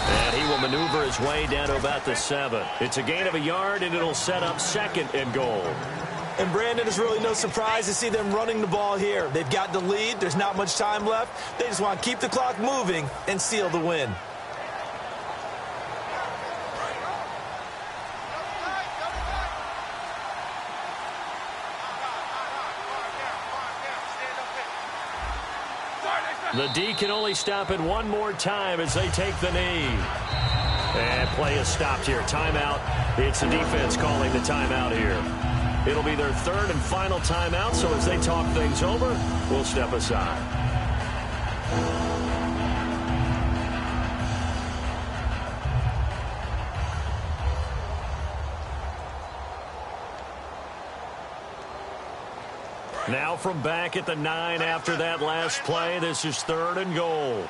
And he will maneuver his way down to about the 7. It's a gain of a yard, and it'll set up 2nd and goal. And Brandon, it's really no surprise to see them running the ball here. They've got the lead. There's not much time left. They just want to keep the clock moving and seal the win. The D can only stop it one more time as they take the knee. And play is stopped here. Timeout. It's the defense calling the timeout here. It'll be their 3rd and final timeout, so as they talk things over, we'll step aside. Now from back at the 9 after that last play, this is 3rd and goal.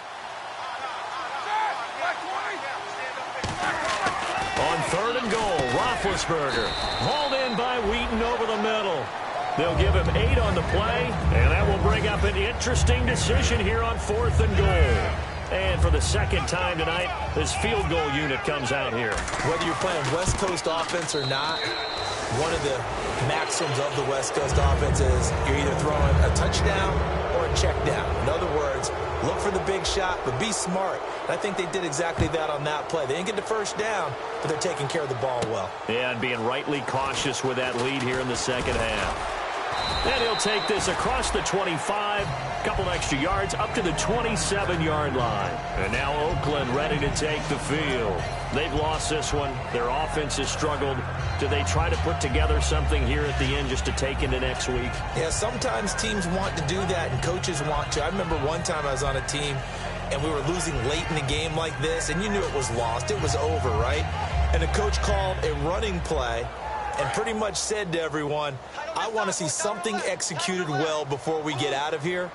On 3rd and goal, Roethlisberger hauled in by Wheaton over the middle. They'll give him 8 on the play, and that will bring up an interesting decision here on 4th and goal. And for the second time tonight, this field goal unit comes out here. Whether you're playing West Coast offense or not, one of the maxims of the West Coast offense is you're either throwing a touchdown or a check down. In other words, look for the big shot, but be smart. And I think they did exactly that on that play. They didn't get the first down, but they're taking care of the ball well. Yeah, and being rightly cautious with that lead here in the second half. And he'll take this across the 25, a couple extra yards, up to the 27-yard line. And now Oakland ready to take the field. They've lost this one. Their offense has struggled. Do they try to put together something here at the end just to take into next week? Yeah, sometimes teams want to do that, and coaches want to. I remember one time I was on a team, and we were losing late in the game like this, and you knew it was lost. It was over, right? And the coach called a running play and pretty much said to everyone, I want to see something executed well before we get out of here.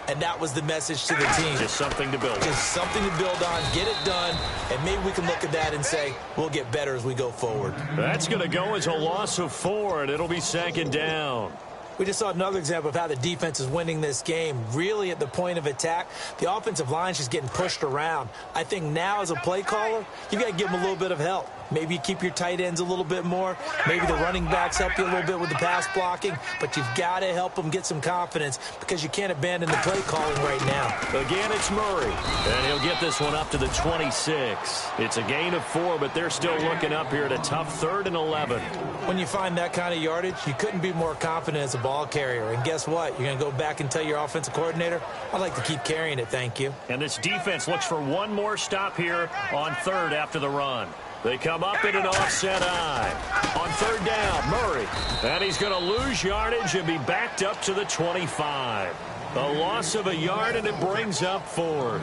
And that was the message to the team. Just something to build on. Just something to build on, get it done, and maybe we can look at that and say, we'll get better as we go forward. That's going to go as a loss of 4, and it'll be 2nd down. We just saw another example of how the defense is winning this game. Really at the point of attack, the offensive line's just getting pushed around. I think now as a play caller, you got to give them a little bit of help. Maybe you keep your tight ends a little bit more. Maybe the running backs help you a little bit with the pass blocking. But you've got to help them get some confidence because you can't abandon the play calling right now. Again, it's Murray. And he'll get this one up to the 26. It's a gain of 4, but they're still looking up here at a tough 3rd and 11. When you find that kind of yardage, you couldn't be more confident as a ball carrier. And guess what? You're going to go back and tell your offensive coordinator, I'd like to keep carrying it, thank you. And this defense looks for one more stop here on 3rd after the run. They come up in an offset eye. On 3rd down, Murray. And he's going to lose yardage and be backed up to the 25. A loss of a yard, and it brings up 4th.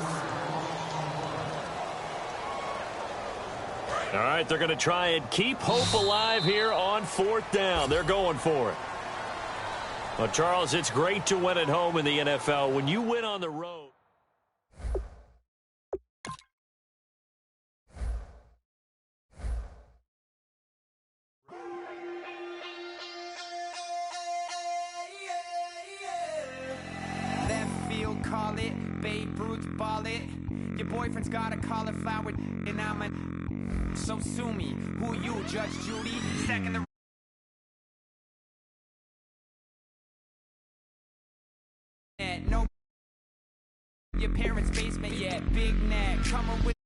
All right, they're going to try and keep hope alive here on 4th down. They're going for it. Well, Charles, it's great to win at home in the NFL. When you win on the road. Left field, call it. Babe Ruth, ball it. Your boyfriend's got a cauliflower, and I'm a... So sue me. Who you, Judge Judy? Second the... No... Your parents' basement, yeah, big neck. Coming with...